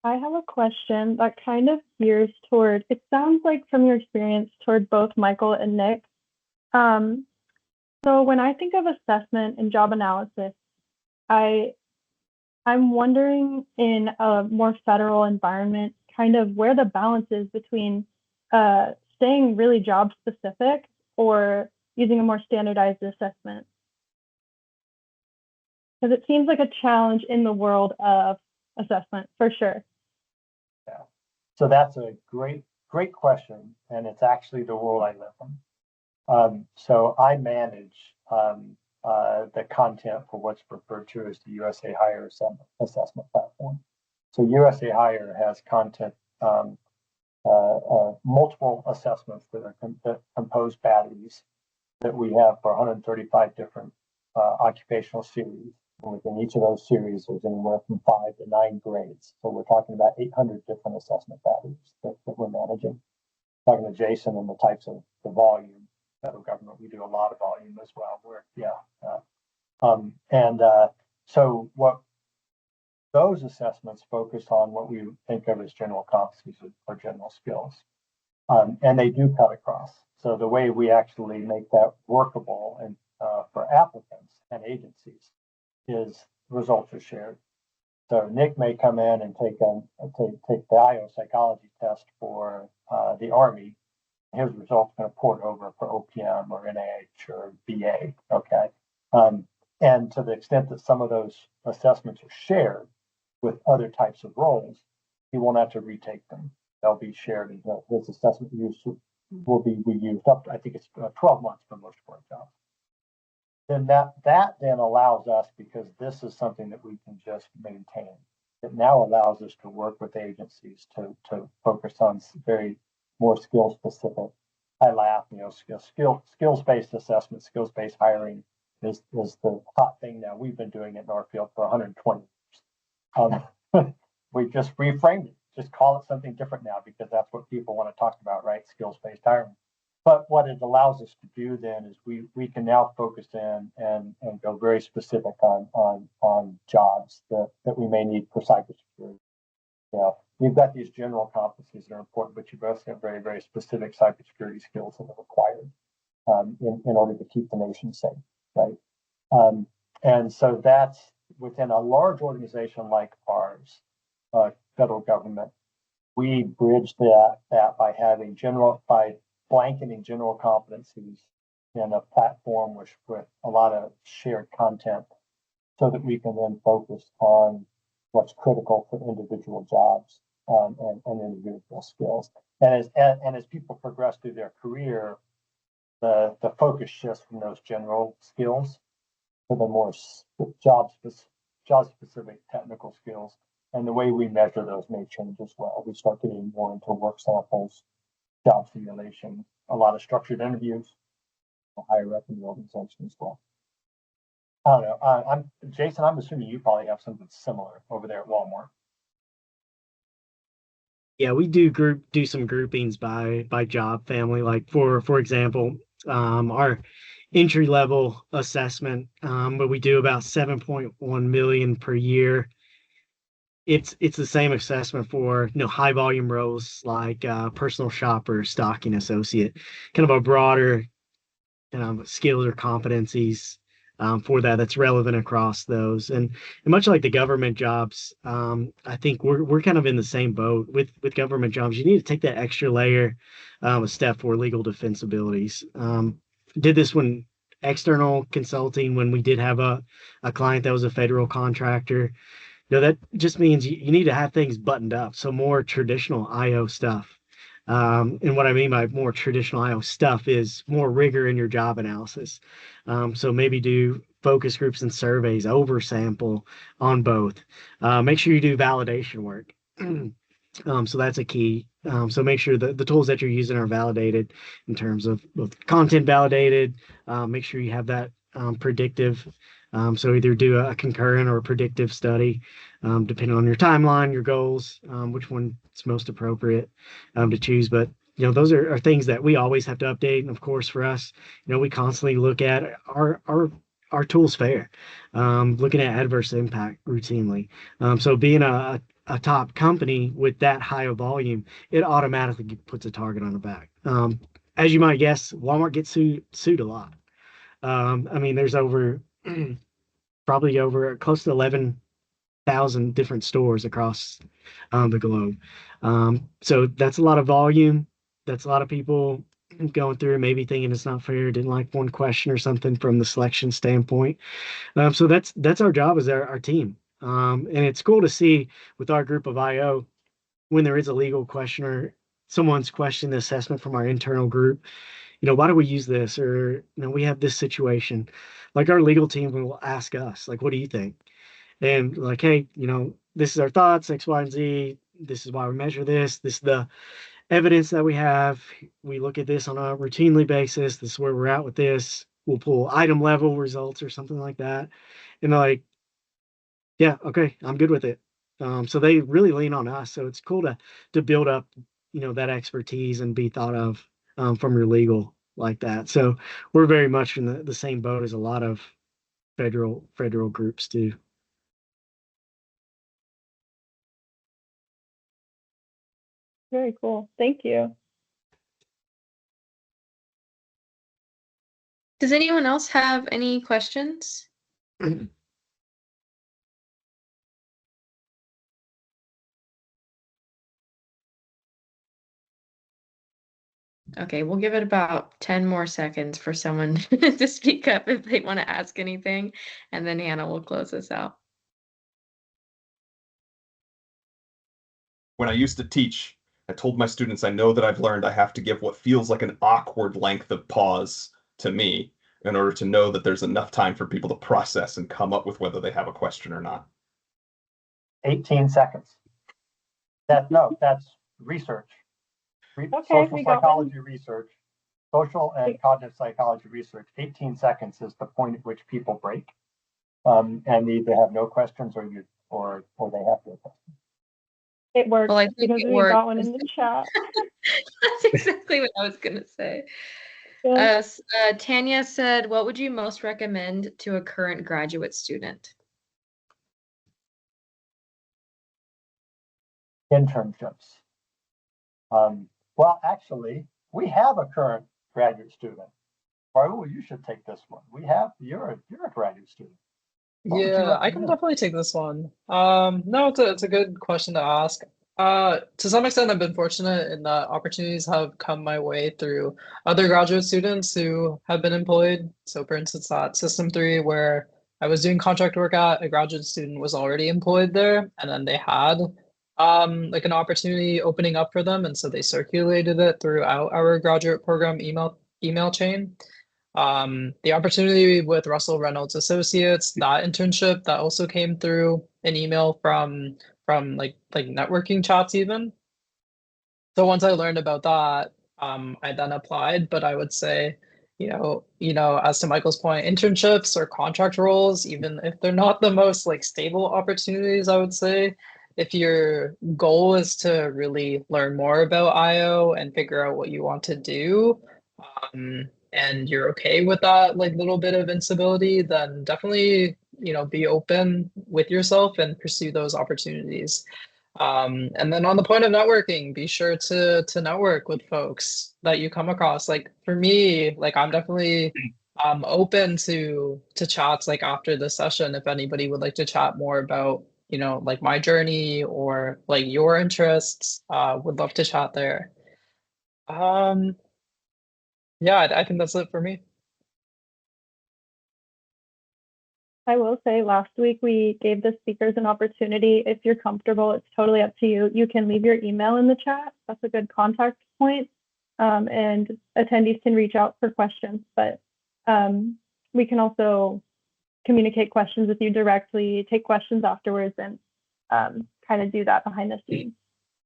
I have a question that kind of gears toward, it sounds like from your experience, toward both Michael and Nick. So when I think of assessment and job analysis, I'm wondering, in a more federal environment, kind of where the balance is between staying really job specific or using a more standardized assessment? Because it seems like a challenge in the world of assessment, for sure. Yeah. So that's a great question, and it's actually the world I live in. So I manage the content for what's referred to as the USA Hire assessment platform. So USA Hire has content, multiple assessments that compose batteries that we have for 135 different occupational series. And within each of those series, there's anywhere from 5 to 9 grades. So we're talking about 800 different assessment batteries that we're managing. Talking to Jason and the types of the volume, federal government, we do a lot of volume as well. So what those assessments focus on what we think of as general competencies or general skills. And they do cut across. So the way we actually make that workable and for applicants and agencies is results are shared. So Nick may come in and take the I-O psychology test for the Army. His results going to port over for OPM or NIH or BA. Okay. And to the extent that some of those assessments are shared with other types of roles, he won't have to retake them. They'll be shared, and his assessment use will be reused up to, I think it's 12 months for most of our jobs. Then that then allows us, because this is something that we can just maintain, it now allows us to work with agencies to focus on very more skill specific. I laugh, skills-based assessment, skills-based hiring is the hot thing now. We've been doing it in Northfield for 120 years. We just reframed it. Just call it something different now because that's what people want to talk about, right? Skills-based hiring. But what it allows us to do then is we can now focus in and go very specific on jobs that we may need for cybersecurity. You've got these general competencies that are important, but you've also got very, very specific cybersecurity skills that are required in order to keep the nation safe, right? And so that's within a large organization like ours, federal government, we bridge that by blanketing general competencies in a platform with a lot of shared content so that we can then focus on what's critical for individual jobs and individual skills. And as people progress through their career, the focus shifts from those general skills to the more job-specific technical skills. And the way we measure those may change as well. We start getting more into work samples, job simulation, a lot of structured interviews, higher up in the organization as well. I don't know. Jason, I'm assuming you probably have something similar over there at Walmart. Yeah, we do some groupings by job family. Like for example, our entry level assessment, but we do about 7.1 million per year. It's the same assessment for high volume roles like personal shopper, stocking associate, kind of a broader skills or competencies for that's relevant across those. And much like the government jobs, I think we're kind of in the same boat with government jobs. You need to take that extra layer a step for legal defense abilities. Did this when external consulting, when we did have a client that was a federal contractor. That just means you need to have things buttoned up. So more traditional I-O stuff. And what I mean by more traditional I-O stuff is more rigor in your job analysis. So maybe do focus groups and surveys, oversample on both. Make sure you do validation work. So that's a key. So make sure that the tools that you're using are validated in terms of content validated. Make sure you have that predictive. So either do a concurrent or a predictive study, depending on your timeline, your goals, which one is most appropriate to choose. But those are things that we always have to update. And of course, for us, we constantly look at our tools fair, looking at adverse impact routinely. So being a top company with that high of volume, it automatically puts a target on the back. As you might guess, Walmart gets sued a lot. There's probably over close to 11,000 different stores across the globe. So that's a lot of volume That's a lot of people going through, maybe thinking it's not fair, didn't like one question or something from the selection standpoint. So that's our job as our team. And it's cool to see with our group of I/O when there is a legal question or someone's questioned the assessment from our internal group. Why do we use this? Or, we have this situation. Like our legal team will ask us, like, what do you think? And like, hey, this is our thoughts, X, Y, and Z. This is why we measure this. This is the evidence that we have. We look at this on a routinely basis. This is where we're at with this. We'll pull item level results or something like that. And they're like, yeah, okay, I'm good with it. So they really lean on us. So it's cool to build up, that expertise and be thought of from your legal like that. So we're very much in the same boat as a lot of federal groups do. Very cool. Thank you. Does anyone else have any questions? Okay, we'll give it about 10 more seconds for someone to speak up if they want to ask anything, and then Hannah will close this out. When I used to teach, I told my students I know that I've learned I have to give what feels like an awkward length of pause to me in order to know that there's enough time for people to process and come up with whether they have a question or not. 18 seconds. That's research. Okay, Social we got psychology research, social and cognitive psychology research. 18 seconds is the point at which people break, and either have no questions or they have no questions. It worked. Well, I think because it we worked. got one in the chat. That's exactly what I was going to say. Yeah. Tanya said, what would you most recommend to a current graduate student? Internships. Well, actually, we have a current graduate student. Rahul, you should take this one. You're a graduate student. Yeah, I can definitely take this one. No, it's a good question to ask. To some extent, I've been fortunate in that opportunities have come my way through other graduate students who have been employed. So, for instance, at System 3, where I was doing contract work at, a graduate student was already employed there, and then they had like an opportunity opening up for them, and so they circulated it throughout our graduate program email chain. The opportunity with Russell Reynolds Associates, that internship, that also came through an email from like networking chats even. So once I learned about that, I then applied. But I would say, as to Michael's point, internships or contract roles, even if they're not the most like stable opportunities, I would say, if your goal is to really learn more about I/O and figure out what you want to do, and you're okay with that like little bit of instability, then definitely, be open with yourself and pursue those opportunities. And then on the point of networking, be sure to network with folks that you come across. Like for me, like I'm definitely open to chats like after the session if anybody would like to chat more about, like my journey or like your interests. Would love to chat there. Yeah, I think that's it for me. I will say last week we gave the speakers an opportunity. If you're comfortable, it's totally up to you. You can leave your email in the chat. That's a good contact point. And attendees can reach out for questions, but we can also communicate questions with you directly, take questions afterwards, and kind of do that behind the scenes.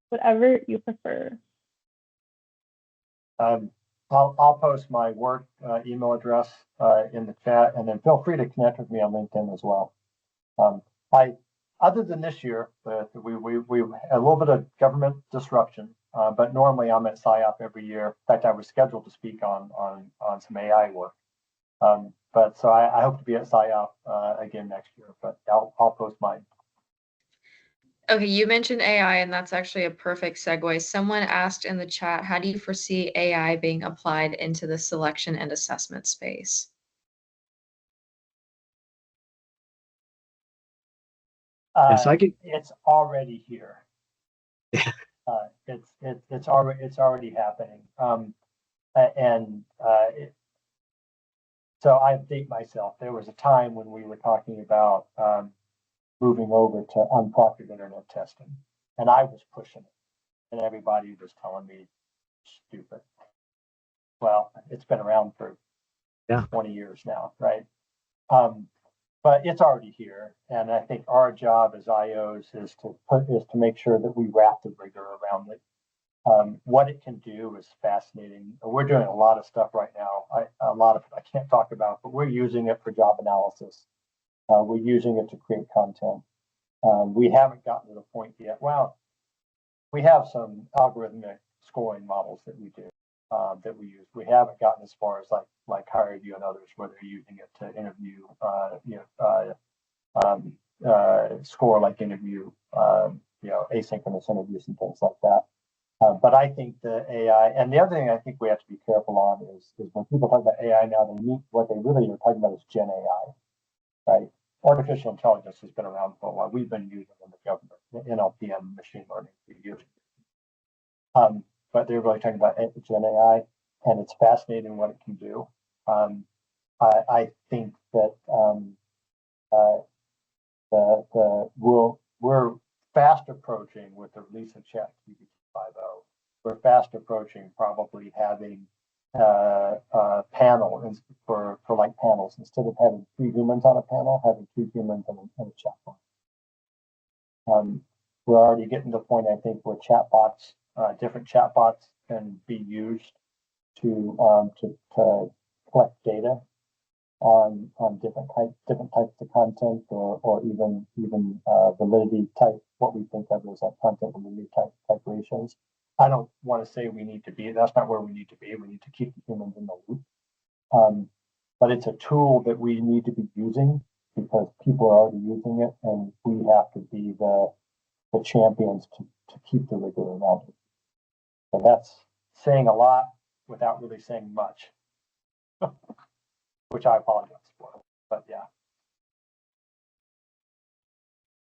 Whatever you prefer. I'll post my work email address in the chat, and then feel free to connect with me on LinkedIn as well. Other than this year, we had a little bit of government disruption, but normally I'm at PsyOp every year. In fact, I was scheduled to speak on some AI work. But so I hope to be at PsyOp again next year, but I'll post mine. Okay, you mentioned AI, and that's actually a perfect segue. Someone asked in the chat, how do you foresee AI being applied into the selection and assessment space? It's already here. It's already happening. So I update myself. There was a time when we were talking about moving over to unproctored internet testing, and I was pushing it, and everybody was telling me stupid. Well, it's been around for 20 years now, right? But it's already here, and I think our job as I/Os is to make sure that we wrap the rigor around it. What it can do is fascinating. We're doing a lot of stuff right now. A lot of it I can't talk about, but we're using it for job analysis. We're using it to create content. We haven't gotten to the point yet. Well, we have some algorithmic scoring models that we do that we use. We haven't gotten as far as like HireVue and others, where they're using it to interview, score like interview, asynchronous interviews and things like that. But I think the AI, and the other thing I think we have to be careful on is when people talk about AI now, what they really are talking about is Gen AI, right? Artificial intelligence has been around for a while. We've been using it in the government, NLP, machine learning for years. But they're really talking about Gen AI, and it's fascinating what it can do. I think that we're fast approaching with the release of ChatGPT 5.0. We're fast approaching probably having a panel for like panels, instead of having 3 humans on a panel, having 2 humans and a chatbot. We're already getting to the point, I think, where chatbots, different chatbots can be used to collect data on different types of content, or even validity type, what we think of as like content validity type ratios. I don't want to say that's not where we need to be. We need to keep the humans in the loop. But it's a tool that we need to be using because people are already using it, and we have to be the champions to keep the rigor around it. So that's saying a lot without really saying much, which I apologize for. But yeah.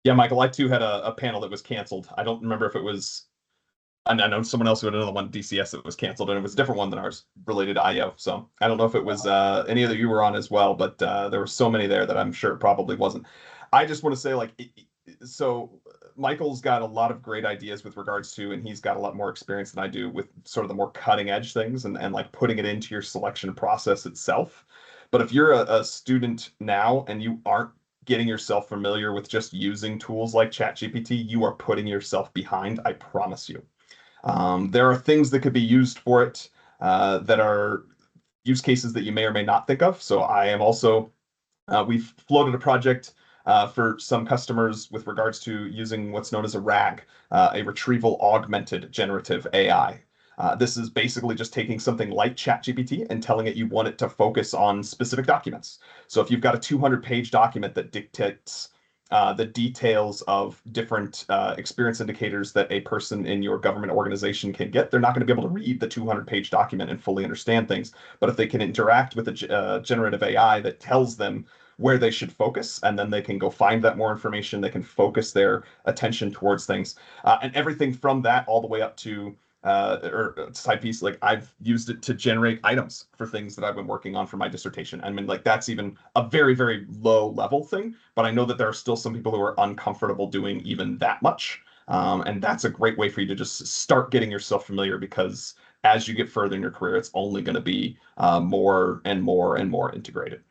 Yeah, Michael, I too had a panel that was canceled. I don't remember if it was, and I know someone else who had another one, DCS, that was canceled, and it was a different one than ours related to I/O. So I don't know if it was any other you were on as well, but there were so many there that I'm sure it probably wasn't. I just want to say, so Michael's got a lot of great ideas with regards to, and he's got a lot more experience than I do with sort of the more cutting edge things and like putting it into your selection process itself. But if you're a student now and you aren't getting yourself familiar with just using tools like ChatGPT, you are putting yourself behind, I promise you. There are things that could be used for it that are use cases that you may or may not think of. So I am also, we've floated a project for some customers with regards to using what's known as a RAG, a retrieval augmented generative AI. This is basically just taking something like ChatGPT and telling it you want it to focus on specific documents. So if you've got a 200-page document that dictates the details of different experience indicators that a person in your government organization can get, they're not going to be able to read the 200-page document and fully understand things. But if they can interact with a generative AI that tells them where they should focus, and then they can go find that more information, they can focus their attention towards things. And everything from that all the way up to or side piece, like I've used it to generate items for things that I've been working on for my dissertation. I mean, like that's even a very, very low level thing, but I know that there are still some people who are uncomfortable doing even that much. And that's a great way for you to just start getting yourself familiar, because as you get further in your career, it's only going to be more and more and more integrated.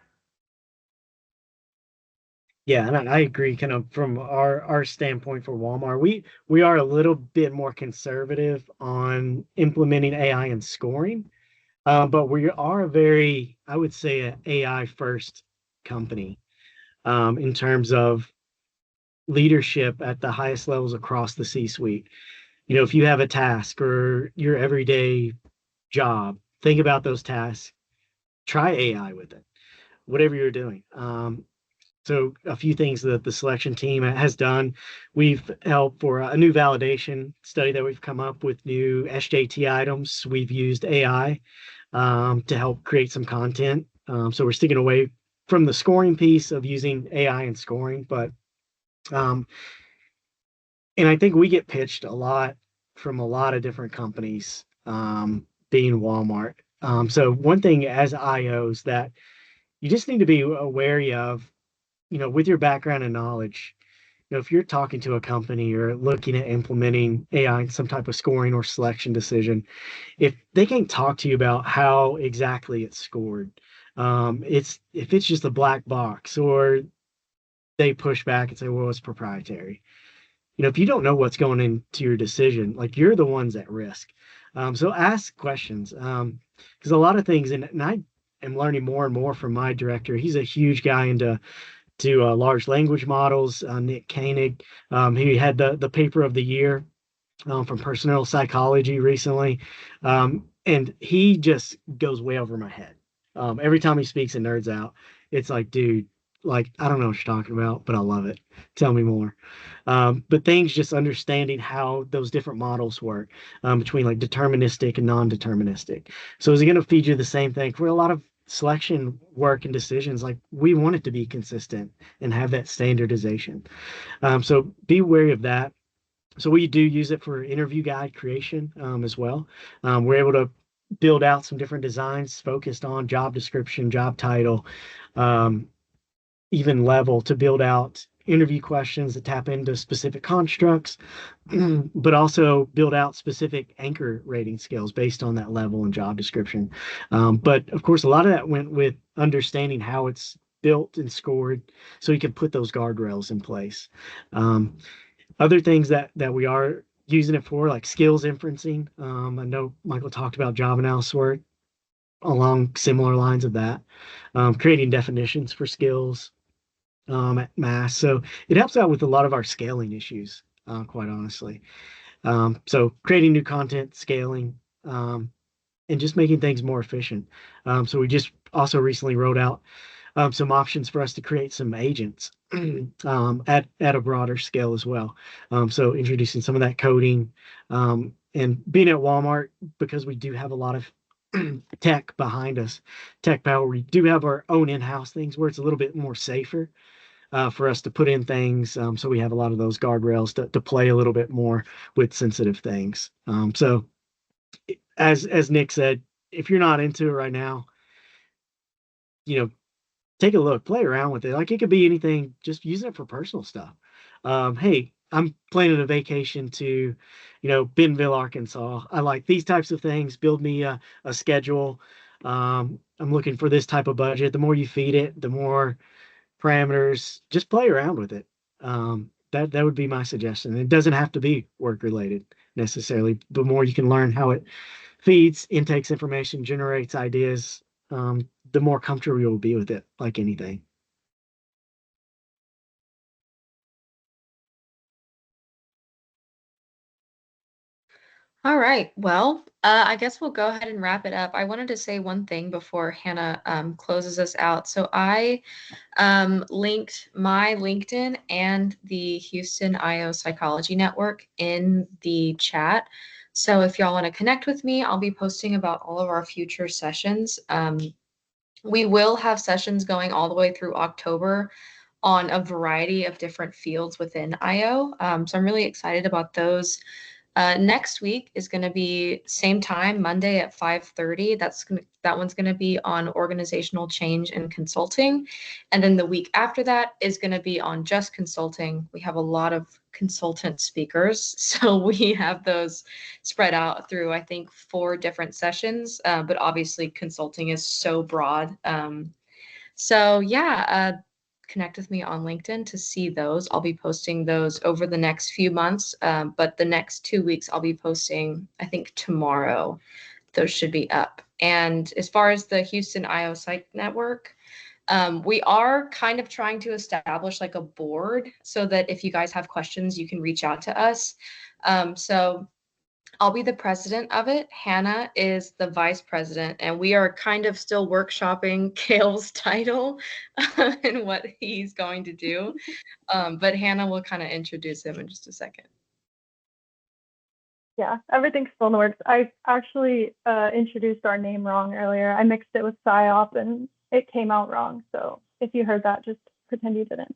Yeah, and I agree. Kind of from our standpoint for Walmart, we are a little bit more conservative on implementing AI and scoring, but we are a very, I would say, an AI first company in terms of leadership at the highest levels across the C-suite. You know, if you have a task or your everyday job, think about those tasks. Try AI with it, whatever you're doing. So a few things that the selection team has done. We've helped for a new validation study that we've come up with new SJT items. We've used AI to help create some content. So we're sticking away from the scoring piece of using AI and scoring. But and I think we get pitched a lot from a lot of different companies, being Walmart. So one thing as IOs that you just need to be wary of, with your background and knowledge, if you're talking to a company or looking at implementing AI in some type of scoring or selection decision, if they can't talk to you about how exactly it's scored, if it's just a black box, or they push back and say, well, it's proprietary. If you don't know what's going into your decision, like, you're the ones at risk. So ask questions, because a lot of things, and I am learning more and more from my director. He's a huge guy into large language models, Nick Koenig. He had the paper of the year from Personnel Psychology recently, and he just goes way over my head. Every time he speaks and nerds out, it's like, dude, like, I don't know what you're talking about, but I love it. Tell me more. But things, just understanding how those different models work, between like deterministic and non-deterministic. So is it going to feed you the same thing for a lot of selection work and decisions? Like, we want it to be consistent and have that standardization. So be wary of that. So we do use it for interview guide creation, as well. We're able to build out some different designs focused on job description, job title, um, even level, to build out interview questions that tap into specific constructs, but also build out specific anchor rating scales based on that level and job description. But of course, a lot of that went with understanding how it's built and scored, so you can put those guardrails in place. Other things that we are using it for, like skills inferencing. I know Michael talked about job analysis work along similar lines of that, creating definitions for skills, at Mass. So it helps out with a lot of our scaling issues, quite honestly. So creating new content, scaling, and just making things more efficient. So we just also recently wrote out some options for us to create some agents, at a broader scale as well. So introducing some of that coding, and being at Walmart, because we do have a lot of tech behind us, tech power. We do have our own in-house things where it's a little bit more safer, for us to put in things. So we have a lot of those guardrails to play a little bit more with sensitive things. So as Nick said, if you're not into it right now, take a look, play around with it. Like, it could be anything, just using it for personal stuff. Hey, I'm planning a vacation to, Bentonville, Arkansas. I like these types of things. Build me a schedule. I'm looking for this type of budget. The more you feed it, the more parameters. Just play around with it. That would be my suggestion. It doesn't have to be work related necessarily. The more you can learn how it feeds, intakes information, generates ideas, the more comfortable you'll be with it, like anything. All right. Well, I guess we'll go ahead and wrap it up. I wanted to say one thing before Hannah closes us out. So I linked my LinkedIn and the Houston I-O Psychology Network in the chat. So if y'all want to connect with me, I'll be posting about all of our future sessions. We will have sessions going all the way through October on a variety of different fields within I-O. So I'm really excited about those. Next week is going to be same time, Monday at 5:30. That one's going to be on organizational change and consulting. And then the week after that is going to be on just consulting. We have a lot of consultant speakers, so we have those spread out through, I think, 4 different sessions. But obviously consulting is so broad. So yeah, connect with me on LinkedIn to see those. I'll be posting those over the next few months, but the next 2 weeks I'll be posting, I think tomorrow, those should be up. And as far as the Houston I-O Psych Network, we are kind of trying to establish like a board so that if you guys have questions, you can reach out to us. So I'll be the president of it. Hannah is the vice president, and we are kind of still workshopping Kale's title and what he's going to do. But Hannah will kind of introduce him in just a second. Yeah, everything's still in the works. I actually introduced our name wrong earlier. I mixed it with PsyOp and it came out wrong. So if you heard that, just pretend you didn't.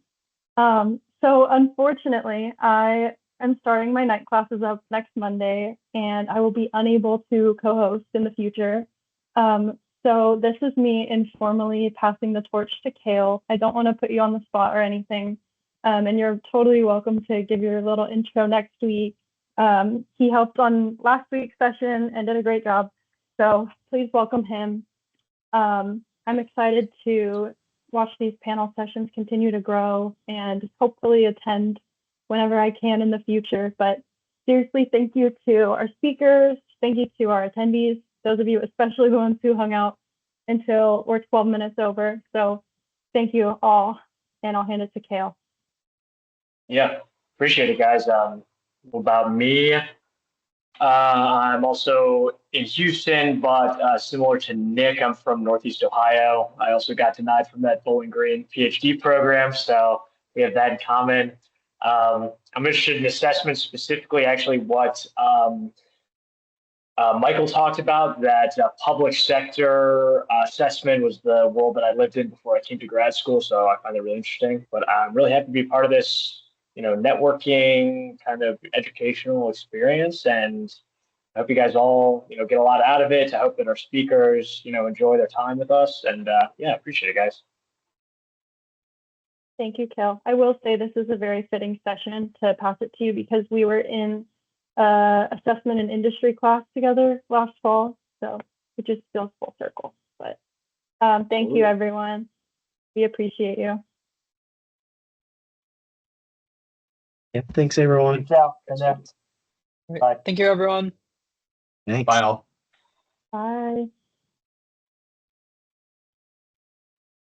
So unfortunately, I I'm starting my night classes up next Monday, and I will be unable to co-host in the future. So this is me informally passing the torch to Kale. I don't want to put you on the spot or anything, and you're totally welcome to give your little intro next week. He helped on last week's session and did a great job, so please welcome him. I'm excited to watch these panel sessions continue to grow and hopefully attend whenever I can in the future. But seriously, thank you to our speakers. Thank you to our attendees, those of you, especially the ones who hung out until we're 12 minutes over. So thank you all, and I'll hand it to Kale. Yeah, appreciate it, guys. About me, I'm also in Houston, but similar to Nick, I'm from Northeast Ohio. I also got denied from that Bowling Green PhD program, so we have that in common. I'm interested in assessment, specifically actually what Michael talked about, that public sector assessment was the world that I lived in before I came to grad school, so I find it really interesting. But I'm really happy to be part of this, networking kind of educational experience, and I hope you guys all, get a lot out of it. I hope that our speakers, enjoy their time with us, and yeah, appreciate it, guys. Thank you, Kale. I will say this is a very fitting session to pass it to you because we were in assessment and industry class together last fall, so it just feels full circle. But thank you, everyone. We appreciate you. Yep. Thanks, everyone. Reach out, connect. Bye. Thank you, everyone. Thanks. Bye all. Bye.